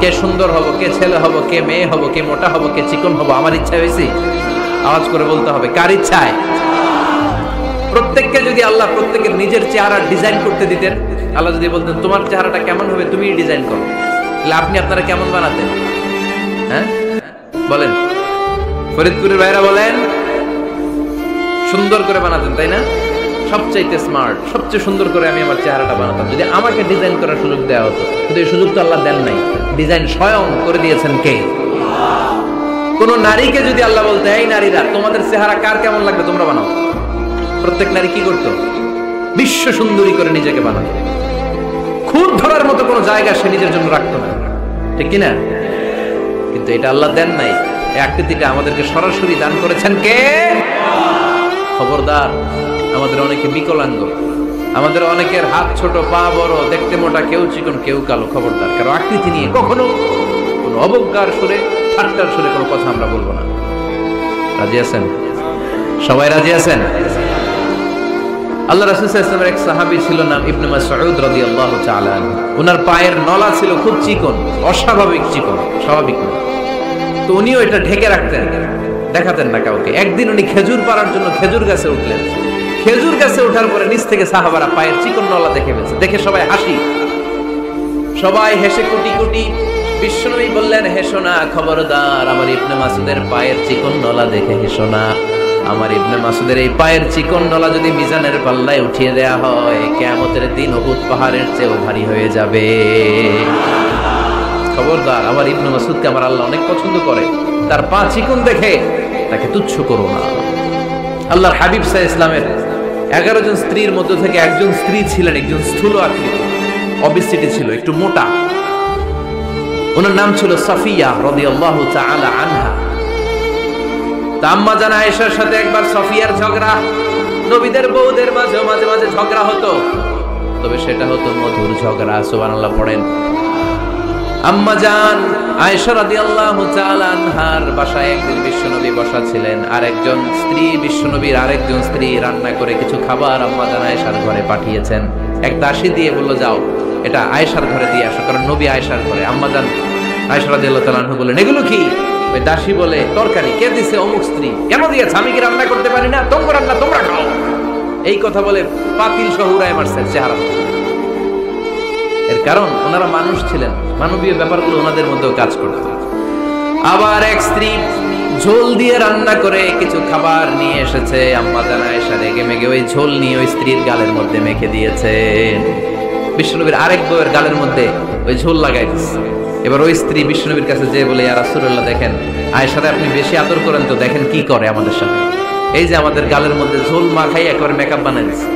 কে সুন্দর হব, কে ছেলে হব, কে মেয়ে হব, কে মোটা হব, কে চিকন হব? আমার ইচ্ছা হয়েছে? আওয়াজ করে বলতে হবে, কার ইচ্ছায়? প্রত্যেককে যদি আল্লাহ প্রত্যেকের নিজের চেহারা ডিজাইন করতে দিতেন, আল্লাহ যদি বলতেন তোমার চেহারাটা কেমন হবে তুমি ডিজাইন করো, তাহলে আপনি আপনারা কেমন বানাতেন? হ্যাঁ বলেন, ফরিদপুরের ভাইরা বলেন, সুন্দর করে বানাতেন তাই না? সবচাইতে স্মার্ট, সবচেয়ে সুন্দর করে আমি আমার চেহারাটা বানাতাম যদি আমাকে ডিজাইন করার সুযোগ দেওয়া হতো। কিন্তু এই সুযোগ তো আল্লাহ দেন নাই। ডিজাইন স্বয়ং করে দিয়েছেন কে? কোন নারীকে যদি আল্লাহ বলতে, এই নারীরা তোমাদের চেহারা কার কেমন লাগবে তোমরা বানাও, প্রত্যেক নারী কি করতো? বিশ্ব সুন্দরী করে নিজেকে বানাতো। খুদ ধরার মতো কোনো জায়গা সে নিজের জন্য রাখতো না, ঠিক কিনা? কিন্তু এটা আল্লাহ দেন নাই। এই আকৃতিটা আমাদেরকে সরাসরি দান করেছেন কে? খবরদার, আমাদের অনেকে বিকলাঙ্গ, আমাদের অনেকের হাত ছোট, পা বড়, দেখতে মোটা, কেউ চিকন, কেউ কালো। খবরদার, কারো আকৃতি নিয়ে কখনো কোনো অবজ্ঞার সুরে, ঠাট্টার সুরে কোনো কথা আমরা বলবো না। রাজি আছেন? সবাই রাজি আছেন? আল্লাহ রাসূল সাল্লাল্লাহু আলাইহি ওয়াসাল্লামের এক সাহাবী ছিল, নাম ইবনে মাসউদ রাদিয়াল্লাহু তাআলা আনহু। ওনার পায়ের নলা ছিল খুব চিকন, অস্বাভাবিক চিকন, স্বাভাবিক না। তো উনিও এটা ঢেকে রাখতেন, দেখাতেন না কাউকে। একদিন উনি খেজুর পাড়ার জন্য খেজুর গাছে উঠলেন। খেজুর গাছে ওঠার পরে নিচ থেকে সাহাবারা পায়ের চিকন নলা দেখে ফেলছে। দেখে সবাই হাসি, সবাই হেসে কুটি কুটি। বিশ্বনবী বললেন, হেসো না, খবরদার, আমার ইবনে মাসুদের পায়ের চিকন নলা দেখে হেসো না। আমার ইবনে মাসুদের এই পায়ের চিকন নলা যদি মিজানের পাল্লায় উঠিয়ে দেয়া হয়, কিয়ামতের দিন উহুদ পাহাড়ের চেয়েও ভারী হয়ে যাবে। খবরদার, আমার ইবনে মাসুদকে আমার আল্লাহ অনেক পছন্দ করে, তার পা চিকন দেখে তাকে তুচ্ছ করো না। আল্লাহর হাবিব সাল্লাল্লাহু আলাইহি ইসলামের 11 জন স্ত্রীর মধ্য থেকে একজন স্ত্রী ছিলেন একজন স্থূল আকৃতি, অবিসিটি ছিল, একটু মোটা। ওনার নাম ছিল সাফিয়া রাদিয়াল্লাহু তাআলা আনহা। আম্মা জান আয়েশার সাথে একবার সাফিয়ার ঝগড়া। নবীদের বউদের মাঝে মাঝে মাঝে ঝগড়া হতো, তবে সেটা হতো মধুর ঝগড়া। সুবহানাল্লাহ পড়েন। আম্মা জান আয়েশা রাদিয়াল্লাহু তাআলা আনহার বাসায় একদিন বিশ্বনবী বসা ছিলেন। আরেকজন স্ত্রী, বিশ্বনবীর আরেকজন স্ত্রী রান্না করে কিছু খাবার আম্মা জান আয়েশার ঘরে পাঠিয়েছেন। এক দাসী দিয়ে বলল, যাও এটা আয়েশার ঘরে দিয়ে আসো, কারণ নবী আয়েশার ঘরে। আম্মা জান আয়েশা রাদিয়াল্লাহু তাআলা আনহা বললেন, এগুলো কি? ওই দাসী বলে, তরকারি। কে দিছে? অমুক স্ত্রী। কেন দিয়েছে? আমি কি রান্না করতে পারি না? তোমরা রান্না তোমরা খাও। এই কথা বলে পাতিল সহ উড়ায় মারছেন চেহারা। এর কারণ ওনারা মানুষ ছিলেন, মানবীয় ব্যাপারগুলো ওনাদের মধ্যেও কাজ করত। আবার এক স্ত্রী ঝোল দিয়ে রান্না করে কিছু খাবার নিয়ে এসেছে। আম্মা জান আয়েশা রেগে মেগে ওই ঝোল নিয়ে ওই স্ত্রীর গালের মধ্যে মেখে দিয়েছেন। বিশ্বনবীর আরেক বউয়ের গালের মধ্যে ওই ঝোল লাগাই দিচ্ছে। এবার ওই স্ত্রী বিশ্বনবীর কাছে যেয়ে বলে, ইয়া রাসূলুল্লাহ, দেখেন আয়েশারে আপনি বেশি আদর করেন তো, দেখেন কি করে আমাদের সাথে। এই যে আমাদের গালের মধ্যে ঝোল মাখাই একবার মেকআপ বানাই দিচ্ছে।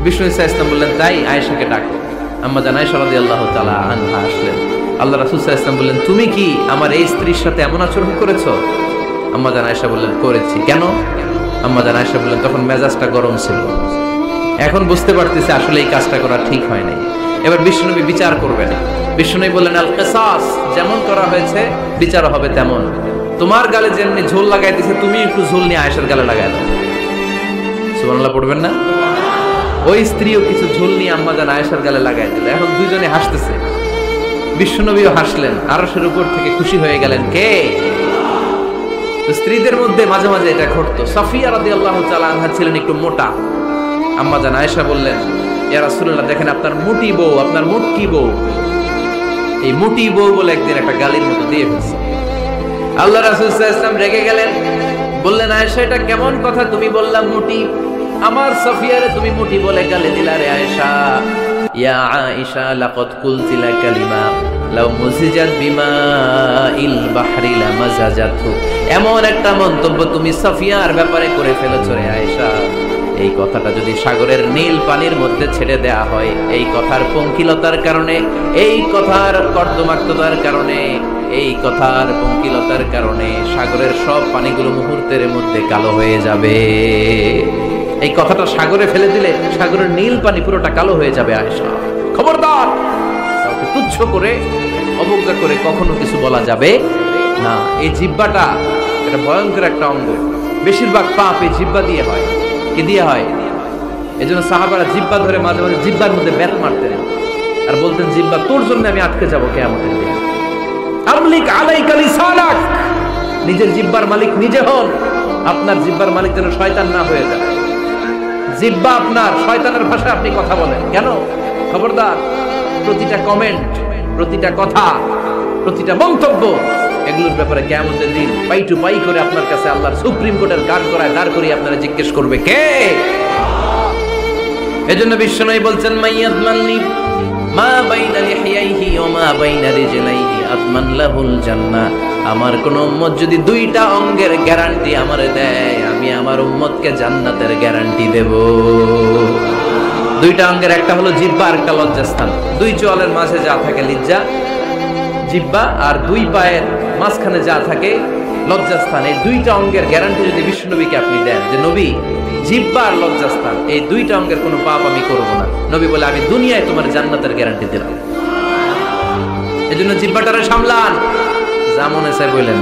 বিষ্ণু সাল্লাল্লাহু আলাইহি ওয়াসাল্লাম বললেন, তাই আয়েশাকে ডাকো। আম্মা জান আয়েশা রাদিয়াল্লাহু তাআলা আনহা আসলেন। আল্লাহ রাসূল সাল্লাল্লাহু আলাইহি ওয়াসাল্লাম বললেন, তুমি কি আমার এই স্ত্রীর সাথে এমন আচরণ করেছো? আম্মা জান আয়েশা বললেন, করেছি। কেন? আম্মা জান আয়েশা বললেন, তখন মেজাজটা গরম ছিল, এখন বুঝতে পারতেছি আসলে এই কাজটা করা ঠিক হয় নাই। এবার বিশ্বনবী বিচার করবেন। বিশ্বনবী বললেন, আল কিসাস, যেমন করা হয়েছে বিচার হবে তেমন। তোমার গালে যেমনি ঝোল লাগাই দিয়েছে, তুমি একটু ঝোল নিয়ে আয়েশার গালে লাগাই দাও। সুবহানাল্লাহ পড়বেন না? ওই স্ত্রীও কিছু ঝোল নিয়ে আম্মা জান আয়েশার গালে লাগাই দিল। এখন দুইজনে হাসতেছে, বিশ্বনবীও হাসলেন, আরশের উপর থেকে খুশি হয়ে গেলেন। কে? স্ত্রীদের মধ্যে মাঝে মাঝে এটা ঘটতো। সাফিয়া রাদিয়াল্লাহু তাআলা আনহা ছিলেন একটু মোটা। আম্মা জান আয়েশা বললেন, ইয়া রাসূলুল্লাহ, দেখেন আপনার মুটি বউ, আপনার মুটকি বউ, এই মুটি বউ বলে একদিন একটা গালির মতো দিয়ে ফেলছে। আল্লাহ রাসূল সাল্লাল্লাহু আলাইহি ওয়াসাল্লাম রেগে গেলেন, বললেন, আয়েশা এটা কেমন কথা? তুমি বললা মুটি, আমার সাফিয়ারে তুমি মুটি বলে গালি দিলা রে আয়েশা। ইয়া আয়েশা, লাকাদ কুলতি লা কালিমা লাউ মুজিজাত বিমাইল বাহরি লামাজাজাতহু। এমন একটা মন্তব্য তুমি সাফিয়ার ব্যাপারে করে ফেলেছো রে আয়েশা, এই কথাটা যদি সাগরের নীল পানির মধ্যে ছেড়ে দেয়া হয়, এই কথার পঙ্কিলতার কারণে, এই কথার কর্দমাক্ততার কারণে, এই কথার পঙ্কিলতার কারণে সাগরের সব পানিগুলো মুহূর্তের মধ্যে কালো হয়ে যাবে। এই কথাটা সাগরে ফেলে দিলে সাগরের নীল পানি পুরোটা কালো হয়ে যাবে। আয়েশা, খবরদার, কাউকে তুচ্ছ করে অবজ্ঞা করে কখনো কিছু বলা যাবে না। এই জিহ্বাটা এটা ভয়ঙ্কর একটা অঙ্গ। বেশিরভাগ পাপ এই জিহ্বা দিয়ে হয়। কি দিয়ে হয়? এই জন্য সাহাবারা জিহ্বা ধরে মাঝে মাঝে জিহ্বার মধ্যে ব্যাট মারতেন আর বলতেন, জিহ্বা তোর জন্য আমি আটকে যাবো কিয়ামতের দিন। আমলিক আলাইকা লিসানাক, নিজের জিহ্বার মালিক নিজে হন। আপনার জিহ্বার মালিক যেন শয়তান না হয়ে যায়। জিহ্বা আপনার, শয়তানের ভাষায় আপনি কথা বলেন কেন? খবরদার, প্রতিটা কমেন্ট, প্রতিটা কথা, প্রতিটা মন্তব্য, এগুলোর ব্যাপারে কিয়ামতের দিন পাই টু পাই করে আপনার কাছে আল্লাহর সুপ্রিম কোর্টের কাঠগড়ায় দাঁড় করিয়ে আপনারা জিজ্ঞেস করবে, কে? এজন্য বিশ্বনবী বলছেন, মাইয়াদমাননি মা বাইনা লিহিয়াইহি ওয়া মা বাইনা রিজলাইহি আদমান লাহুল জান্নাহ। আমার কোন উম্মত যদি দুইটা অঙ্গের গ্যারান্টি আমারে দেয়, আমি আমার উম্মতকে জান্নাতের গ্যারান্টি দেব। দুইটা অঙ্গের, একটা হলো জিহ্বা আর একটা লজ্জাস্থান। দুই চোয়ালের মাঝে যা থাকে লিজ্জা, জিহ্বা, আর দুই পায়ের মাঝখানে যা থাকে লজ্জাস্থান। এই দুইটা অঙ্গের গ্যারান্টি যদি বিশ্বনবীকে আপনি দেন, যে নবী জিহ্বা আর লজ্জাস্থান এই দুইটা অঙ্গের কোনো পাপ আমি করব না, নবী বলে, আমি দুনিয়ায় তোমার জান্নাতের গ্যারান্টি দিলাম। এজন্য জিহ্বাটারে সামলান, যা মনে চায় বললেন।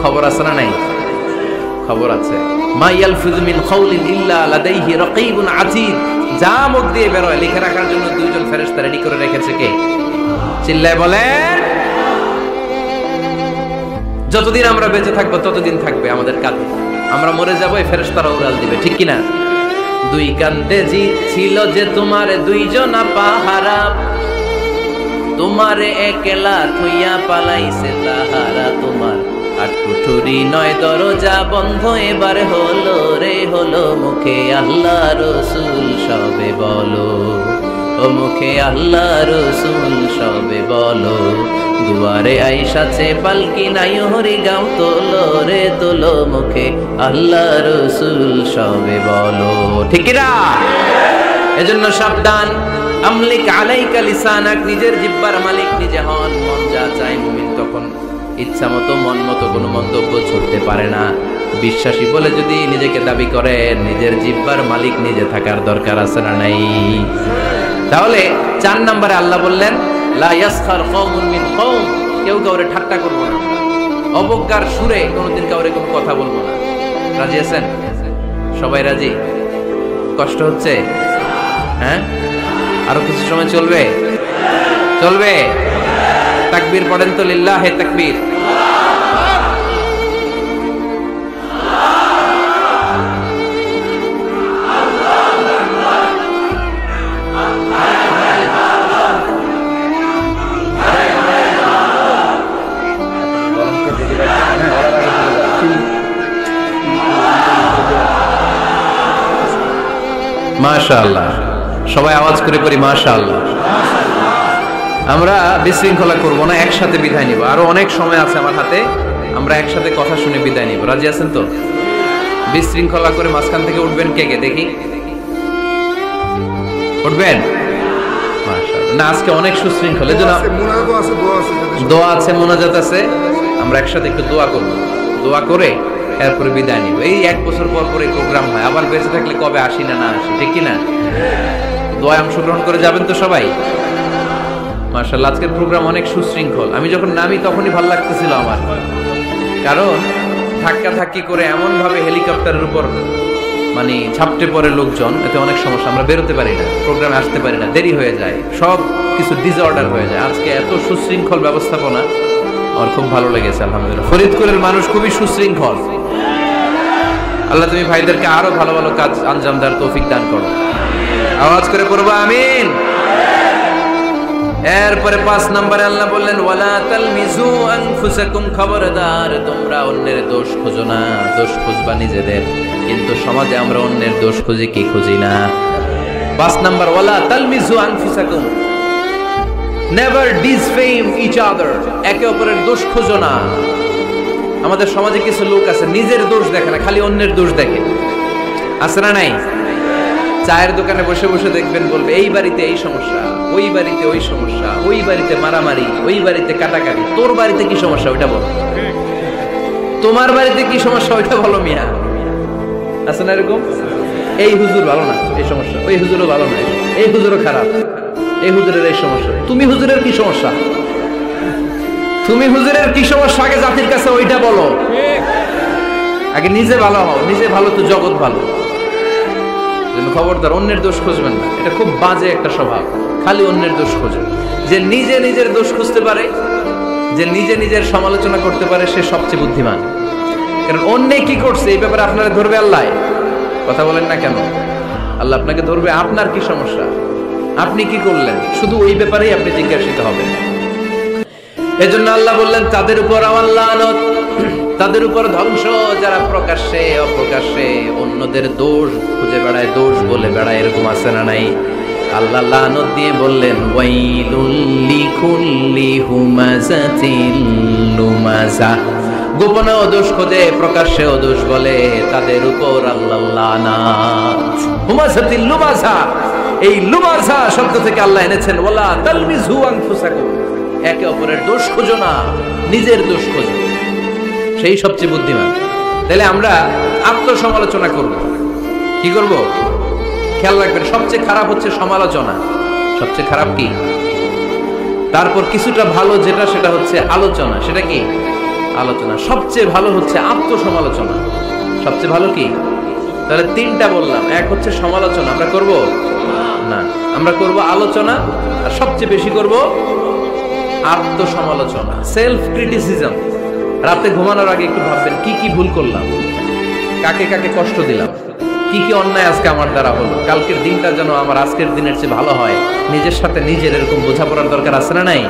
খবর আছে না নাই? খবর আছে। মা ইয়ালফিযু মিন কাউলিন ইল্লা লাদাইহি রাকীবুন আতীদ। যা মুখ দিয়ে বের হয় লিখে রাখার জন্য দুইজন ফেরেশতা রেডি করে রেখেছে। কে? চিল্লায় বলেন। যতদিন আমরা বেঁচে থাকবো ততদিন থাকবে আমাদের কাঁধে। আমরা মরে যাবো, এই ফেরেশতারা উড়াল দিবে, ঠিক কিনা? দুই কান্দে জি ছিল যে তোমার দুইজনা পাহারা, তোমারে একলা থইয়া পালাইছে তাহারা। তোমার আট কুঠুরি নয় দরজা বন্ধ এবার হলো রে হলো, মুখে আল্লাহ রসুল সবে বলো, ও মুখে আল্লাহ রসুল সবে বলো। দুয়ারে আইসাছে পালকি নাই হরি গাও তোলো রে তোলো, মুখে আল্লাহ রসুল সবে বলো, ঠিক না? এজন্য সাবধান, আমলিক আলাইকা লিসানাক, নিজের জিহ্বার মালিক নিজে হন। মন যা চায় মুমিন তখন ইচ্ছা মতো মন মতো কোনো মন্তব্য ছুটতে পারে না। বিশ্বাসী বলে যদি নিজেকে দাবি করে, নিজের জিহ্বার মালিক নিজে থাকার দরকার আছে না নাই? তাহলে 4 নম্বরে আল্লাহ বললেন লা ইয়াসখার কওমুন মিন কওম, কেউ কাউরে ঠাট্টা করবো না, অবজ্ঞার সুরে কোনোদিন কাউরে কোনো কথা বলবো না। রাজি আছেন? সবাই রাজি? কষ্ট হচ্ছে? হ্যাঁ, আরো কিছু সময় চলবে? চলবে? তাকবীর পড়েন তো, লিল্লাহে তাকবীর। মাশাআল্লাহ, সবাই আওয়াজ করে করি মাশাআল্লাহ। আমরা বিশৃঙ্খলা করব না, একসাথে বিদায় নিব। আরো অনেক সময় আছে আমার হাতে, আমরা একসাথে কথা শুনে বিদায় নিব। রাজি আছেন তো? বিশৃঙ্খলা করে মাঝখান থেকে উঠবেন কে কে দেখি? উঠবেন? মাশাআল্লাহ। না, আজকে অনেক সুশৃঙ্খল, এজন্য দোয়া আছে, মুনাজাত আছে। আমরা একসাথে একটু দোয়া করব, দোয়া করে এরপরে বিদায় নিব। এই 1 বছর পর পর এই প্রোগ্রাম হয়, আবার বেঁচে থাকলে কবে আসি না না আসি, ঠিক কিনা? দোয়ায় অংশগ্রহণ করে যাবেন তো সবাই? মাশাআল্লাহ, আজকের প্রোগ্রাম অনেক সুশৃঙ্খল। আমি যখন নামি তখনই ভালো লাগতেছিল আমার, কারণ ধাক্কা ধাক্কি করে এমন ভাবে হেলিকপ্টারের উপর মানে ঝাপটে পড়ে লোকজন, এতে অনেক সমস্যা, আমরা বেরোতে পারি না, প্রোগ্রামে আসতে পারি না, দেরি হয়ে যায়, সব কিছু ডিসঅর্ডার হয়ে যায়। আজকে এত সুশৃঙ্খল ব্যবস্থাপনা আমার খুব ভালো লেগেছে, আলহামদুলিল্লাহ। ফরিদপুরের মানুষ খুবই সুশৃঙ্খল। আল্লাহ তুমি ভাইদেরকে আরো ভালো ভালো কাজ আঞ্জাম দেওয়ার তৌফিক দান করো। আওয়াজ করে পড়বো আমিন। এরপরে 5 নম্বরে আল্লাহ বললেন ওয়ালা তালমিজু আনফুসাকুম, খবরদার তোমরা অন্যের দোষ খোঁজো না। দোষ খুঁজবা নিজেদের, কিন্তু সমাজে আমরা অন্যের দোষ খুঁজি কি খুঁজি না? 5 নম্বর ওয়ালা তালমিজু আনফুসাকুম, নেভার ডিসফেম ইচ আদার, একে অপরের দোষ খোঁজো না। আমাদের সমাজে কিছু লোক আছে নিজের দোষ দেখে না, খালি অন্যের দোষ দেখে, আছে না নাই? চায়ের দোকানে বসে বসে দেখবেন বলবে এই বাড়িতে এই সমস্যা, ওই বাড়িতে ওই সমস্যা, ওই বাড়িতে মারামারি, ওই বাড়িতে কাটাকাটি, তোর বাড়িতে কি সমস্যা ওইটা বলো, তোমার বাড়িতে কি সমস্যা ওইটা বলো মিয়া। আছে না এরকম? এই হুজুর ভালো না, এই সমস্যা, ওই হুজুরও ভালো না, এই হুজুরও খারাপ, এই হুজুরের এই সমস্যা। তুমি হুজুরের কি সমস্যা? তুমি হুজুরের কি সমস্যা আগে জাতির কাছে ওইটা বলো। আগে নিজে ভালো হও, নিজে ভালো তো জগৎ ভালো। খবরদার অন্যের দোষ খুঁজবেন না, এটা খুব বাজে একটা স্বভাব, খালি অন্যের দোষ খোঁজে। যে নিজে নিজের দোষ খুঁজতে পারে, যে নিজে নিজের সমালোচনা করতে পারে, সে সবচেয়ে বুদ্ধিমান। কারণ অন্যে কি করছে এই ব্যাপারে আপনারা ধরবে আল্লাহ। কথা বলেন না কেন? আল্লাহ আপনাকে ধরবে আপনার কি সমস্যা, আপনি কি করলেন, শুধু ওই ব্যাপারেই আপনি জিজ্ঞাসিত হবেন। এজন্য আল্লাহ বললেন তাদের উপর আমার লানত, তাদের উপর ধ্বংস, যারা প্রকাশ্যে অপ্রকাশ্যে অন্যদের দোষ খুঁজে বেড়ায়, দোষ বলে বেড়ায়, এরকম আছে না নাই? আল্লাহ লানত দিয়ে বললেন ওয়াইলুল লিকুল্লি হুমাযাতিল লুমাযা, গোপনেও দোষ খোঁজে প্রকাশ্যেও দোষ বলে, তাদের উপর আল্লাহ লানাত। হুমাযাতিল লুমাযা, এই লুমাযা শব্দ থেকে আল্লাহ এনেছেন ওয়ালা তালমিজু আনফুসাকুম, একে অপরের দোষ খোঁজো না, নিজের দোষ খোঁজো, সেই সবচেয়ে বুদ্ধিমান। তাহলে আমরা আত্মসমালোচনা করব, কি করব? খেয়াল রাখবেন, সবচেয়ে খারাপ হচ্ছে সমালোচনা, সবচেয়ে খারাপ কি? তারপর কিছুটা ভালো যেটা, সেটা হচ্ছে আলোচনা। সেটা কি? আলোচনা। সবচেয়ে ভালো হচ্ছে আত্মসমালোচনা। সবচেয়ে ভালো কি? তাহলে 3টা বললাম। এক হচ্ছে সমালোচনা, আমরা করব না, আমরা করব আলোচনা, আর সবচেয়ে বেশি করব আত্মসমালোচনা, সেলফ ক্রিটিসিজম। রাতে ঘুমানোর আগে একটু ভাববেন কি কি ভুল করলাম, কাকে কাকে কষ্ট দিলাম, কি কি অন্যায় আজকে আমার দ্বারা হলো। কালকের দিনটা যেন আমার আজকের দিনের চেয়ে ভালো হয়, নিজের সাথে নিজের এরকম বোঝাপড়ার দরকার আছে না নাই?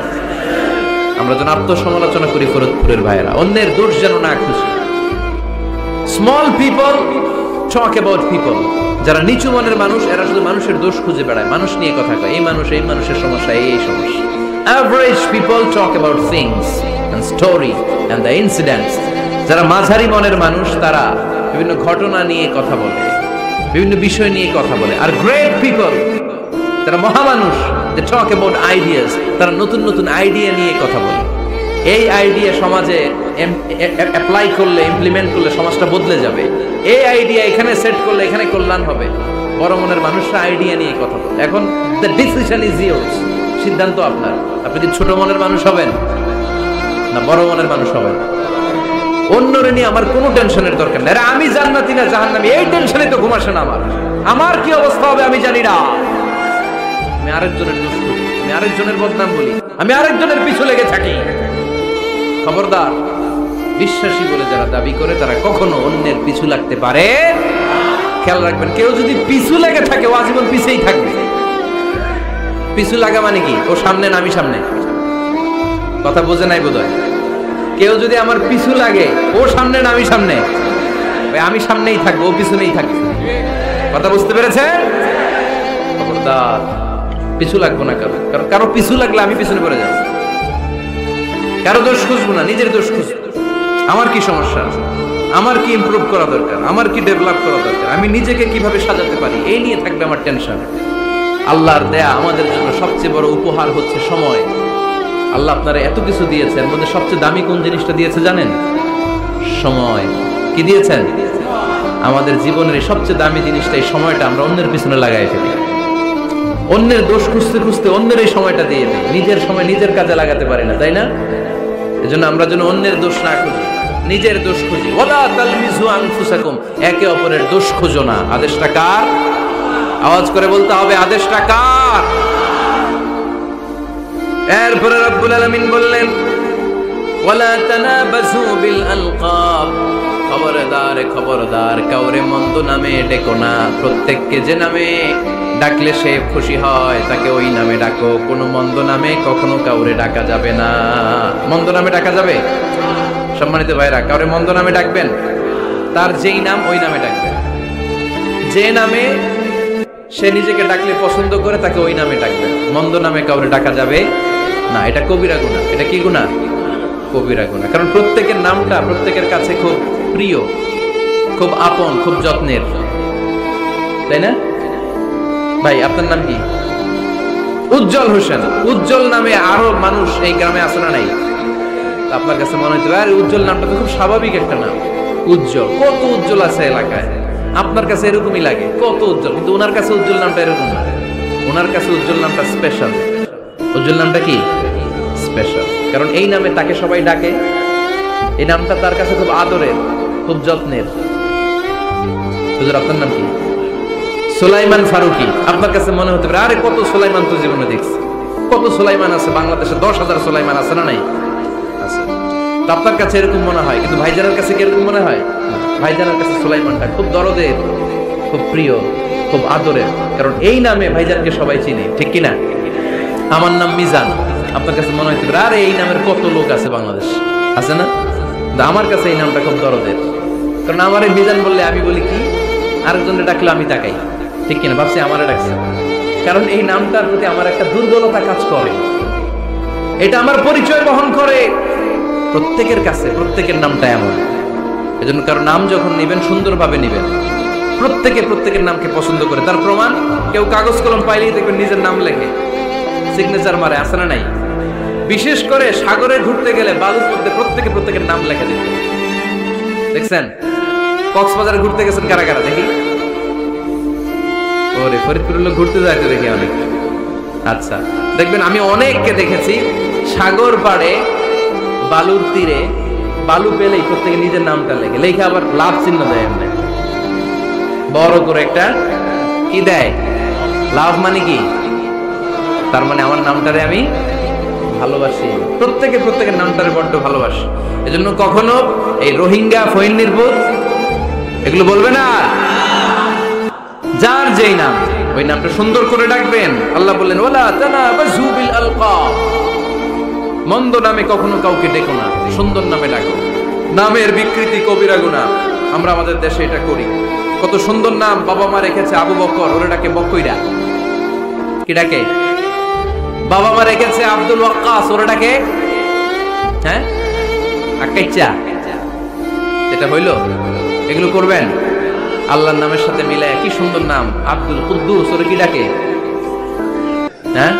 আমরা যেন আত্মসমালোচনা করি ফরিদপুরের ভাইয়েরা, অন্যের দোষ যেন না খুঁজি। Small people talk about people. যারা নিচু মনের মানুষ এরা শুধু মানুষের দোষ খুঁজে বেড়ায়, মানুষ নিয়ে কথা কয়, এই মানুষের সমস্যা, এই সমস্যা। Average people talk about things and story and the incidents. যারা মাঝারি মনের মানুষ তারা বিভিন্ন ঘটনা নিয়ে কথা বলে, বিভিন্ন বিষয় নিয়ে কথা বলে। আর গ্রেট পিপল, যারা মহামানুষ, দে টক অ্যাবাউট আইডিয়াস। তারা নতুন নতুন আইডিয়া নিয়ে কথা বলে। এই আইডিয়া সমাজে অ্যাপ্লাই করলে, ইমপ্লিমেন্ট করলে সমাজটা বদলে যাবে। এই আইডিয়া এখানে সেট করলে এখানে কল্যাণ হবে। বড় মনের মানুষরা আইডিয়া নিয়ে কথা বলে। এখন দ্য ডিসিশন ইজ ইয়োর্স, সিদ্ধান্ত আপনার। আপনি কি ছোট মনের মানুষ হবেন না বড় মনের মানুষ হবেন? অন্যরে নিয়ে আমার কোনো টেনশনের দরকার নেই। আমি জান্নাতি না জাহান্নামী এই টেনশনে তো ঘুম আসে না আমার কি অবস্থা হবে আমি জানি না। আমি আরেকজনের দোষ করি, আমি আরেকজনের বদনাম বলি, আমি আরেকজনের পিছু লেগে থাকি। খবরদার, বিশ্বাসী বলে যারা দাবি করে তারা কখনো অন্যের পিছু লাগতে পারে। খেয়াল রাখবেন, কেউ যদি পিছু লেগে থাকে ও আজীবন পিছেই থাকবে। পিছু লাগা মানে কি? ও সামনে না আমি সামনে? কথা বোঝে নাই বোধহয়। কেউ যদি আমার পিছু লাগে, ও সামনে না আমি সামনে? আমি সামনেই থাকবো, ও পিছনেই থাকবে। কথা বুঝতে পেরেছে? খবরদার, পিছু লাগবো না কারো। কারণ কারো পিছু লাগলে আমি পিছনে পড়ে যাবো। কারো দোষ খুঁজবো না, নিজের দোষ খুঁজবো। আমার কি সমস্যা আছে, আমার কি ইমপ্রুভ করা দরকার, আমার কি ডেভেলপ করা দরকার, আমি নিজেকে কিভাবে সাজাতে পারি, এই নিয়ে থাকবে আমার টেনশন। আল্লাহর দেয়া আমাদের জন্য সবচেয়ে বড় উপহার হচ্ছে সময়। আল্লাহ আপনারা এত কিছু দিয়েছেন, এর মধ্যে সবচেয়ে দামি কোন জিনিসটা দিয়েছে জানেন? সময়। কি দিয়েছেন? আমাদের জীবনের এই সবচেয়ে দামি জিনিসটা, এই সময়টা আমরা অন্যের পিছনে লাগাই ফেলি। অন্যের দোষ খুঁজতে খুঁজতে অন্যের এই সময়টা দিয়ে দিই, নিজের সময় নিজের কাজে লাগাতে পারি না, তাই না? এজন্য আমরা যেন অন্যের দোষ না খুঁজি, নিজের দোষ খুঁজি। ওয়ালা তালমিজু আনফুসাকুম, একে অপরের দোষ খুঁজো না। আদেশটা কার? আওয়াজ করে বলতে হবে, আদেশটা কার? এরপরে রব্বুল আলামিন বললেন, ওয়ালা তানাবাজু বিল আলকাব, খবরদার খবরদার, কাউরে মন্দ নামে ডেকো না। প্রত্যেককে যে নামে ডাকলে সে খুশি হয় তাকে ওই নামে ডাকো। কোনো মন্দ নামে কখনো কাউরে ডাকা যাবে না। মন্দ নামে ডাকা যাবে? সম্মানিত ভাইরা, কাউরে মন্দ নামে ডাকবেন? তার যেই নাম ওই নামে ডাকবেন। যে নামে সে নিজেকে ডাকলে পছন্দ করে তাকে ওই নামে ডাকবেন। মন্দ নামে কাউরে ডাকা যাবে না। এটা কবিরা গুনাহ। এটা কি গুনাহ? কবিরা গুনাহ। কারণ প্রত্যেকের নামটা প্রত্যেকের কাছে খুব প্রিয়, খুব আপন, খুব যত্নের, তাই না? ভাই আপনার নাম কি? উজ্জ্বল হোসেন। উজ্জ্বল নামে আরো মানুষ এই গ্রামে আছে না নাই? আপনার কাছে মনে হচ্ছে আরে উজ্জ্বল নামটা তো খুব স্বাভাবিক একটা নাম। উজ্জ্বল, কত উজ্জ্বল আছে এলাকায়। আপনার কাছে এরকমই লাগে, কত উজ্জ্বল। কিন্তু ওনার কাছে উজ্জ্বল নামটা এরকম না। ওনার কাছে উজ্জ্বল নামটা স্পেশাল। উজ্জ্বল নামটা কি? স্পেশাল। কারণ এই নামে তাকে সবাই ডাকে। এই নামটা তার কাছে খুব আদরের, খুব যত্নের। হুজুর আপনার নাম কি? সুলাইমান ফারুকি। আপনার কাছে মনে হতে পারে আরে কত সুলাইমান তো জীবনে দেখছি। কত সুলাইমান আছে বাংলাদেশে? 10,000 সুলাইমান আছে না নাই? আছে। তো আপনার কাছে এরকম মনে হয়, কিন্তু ভাইজানের কাছে কি এরকম মনে হয়? ভাইজানের কাছে সুলাইমানটা খুব দরদের, খুব প্রিয়, খুব আদরের। কারণ এই নামে ভাইজানকে সবাই চিনে, ঠিক কিনা? আমার নাম মিজান। আপনার কাছে মনে হতে পারে আরে এই নামের কত লোক আছে বাংলাদেশ, আছে না? আমার কাছে এই নামটা খুব দরদের। কারণ আমার এই মিজান বললে আমি বলি কি, আরেকজনের ডাকলে আমি তাকাই, ঠিক কিনা? ভাবছি আমারে ডাকছে। কারণ এই নামটার প্রতি আমার একটা দুর্বলতা কাজ করে, এটা আমার পরিচয় বহন করে প্রত্যেকের কাছে। প্রত্যেকের নামটা এমন। এজন্য কারো নাম যখন নিবেন সুন্দরভাবে নিবেন। প্রত্যেকে প্রত্যেকের নামকে পছন্দ করে। তার প্রমাণ, কেউ কাগজ কলম পাইলেই দেখবেন নিজের নাম লেখে, সিগনেচার মারে, আছে না নাই? বিশেষ করে সাগরে ঘুরতে গেলে বালুর মধ্যে প্রত্যেকে প্রত্যেকের নাম লেখে দিত। দেখছেন? কক্সবাজারে ঘুরতে গেছেন কারা কারা দেখি? ওরে ফরিদপুরের লোক ঘুরতে যাইতে দেখি অনেক। আচ্ছা, দেখবেন আমি অনেককে দেখেছি সাগর পাড়ে বালুর তীরে বালু পেলেই প্রত্যেকে নিজের নামটা লেখে, লেখে আবার লাভ চিহ্ন দেয়। এমনি বড় করে একটা কি দেয়, লাভ মানে কি? তার মানে আমার নামটারে আমি ভালোবাসি, প্রত্যেকে প্রত্যেকের নামটারে বড্ড ভালোবাসে। এজন্য কখনো এই রোহিঙ্গা ফইন্নিরপুত এগুলো বলবে না। যার যেই নাম ওই নামটা সুন্দর করে ডাকবেন। আল্লাহ বললেন ওয়ালা তানাবাযু বিল আলকাব, মন্দ নামে কখনো কাউকে ডেকো না, সুন্দর নামে ডাকো। নামের বিকৃতি কবিরা গুনাহ, আমরা আমাদের দেশে এটা করি। কত সুন্দর নাম বাবা মা রেখেছে, আবু বকর, ওরে ডাকে বকইরা। কি ডাকে? বাবা মা রেখেছে আব্দুল ওয়াক্কাস, ওরে ডাকে হ্যাঁ আকাইচা। এটা হইলো? এগুলো করবেন আল্লাহর নামের সাথে মিলায়। কি সুন্দর নাম আব্দুল কুদ্দুস, ওরে কি ডাকে? হ্যাঁ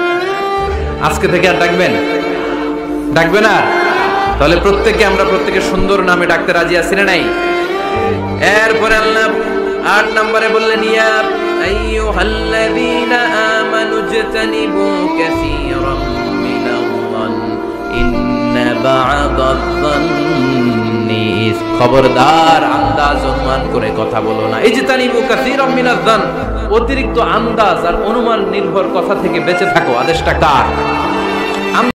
আজকে থেকে আর ডাকবেন? ডাকবেন আর? তাহলে প্রত্যেককে আমরা প্রত্যেকের সুন্দর নামে ডাকতে রাজি আছি না নাই? এরপরে আল্লাহ 8 নম্বরে বললেন ইয়া আইয়ুহাল্লাযীনা আমানু ইজতানিবু কাসীরাম মিনাল-যান ইন্না বা'দায-যান্নি, খবরদার আন্দাজ অনুমান করে কথা বলো না। ইজতানিবু কাসীরাম মিনাল-যান, অতিরিক্ত আন্দাজ আর অনুমান নির্ভর কথা থেকে বেঁচে থাকো। আদেশটা কার?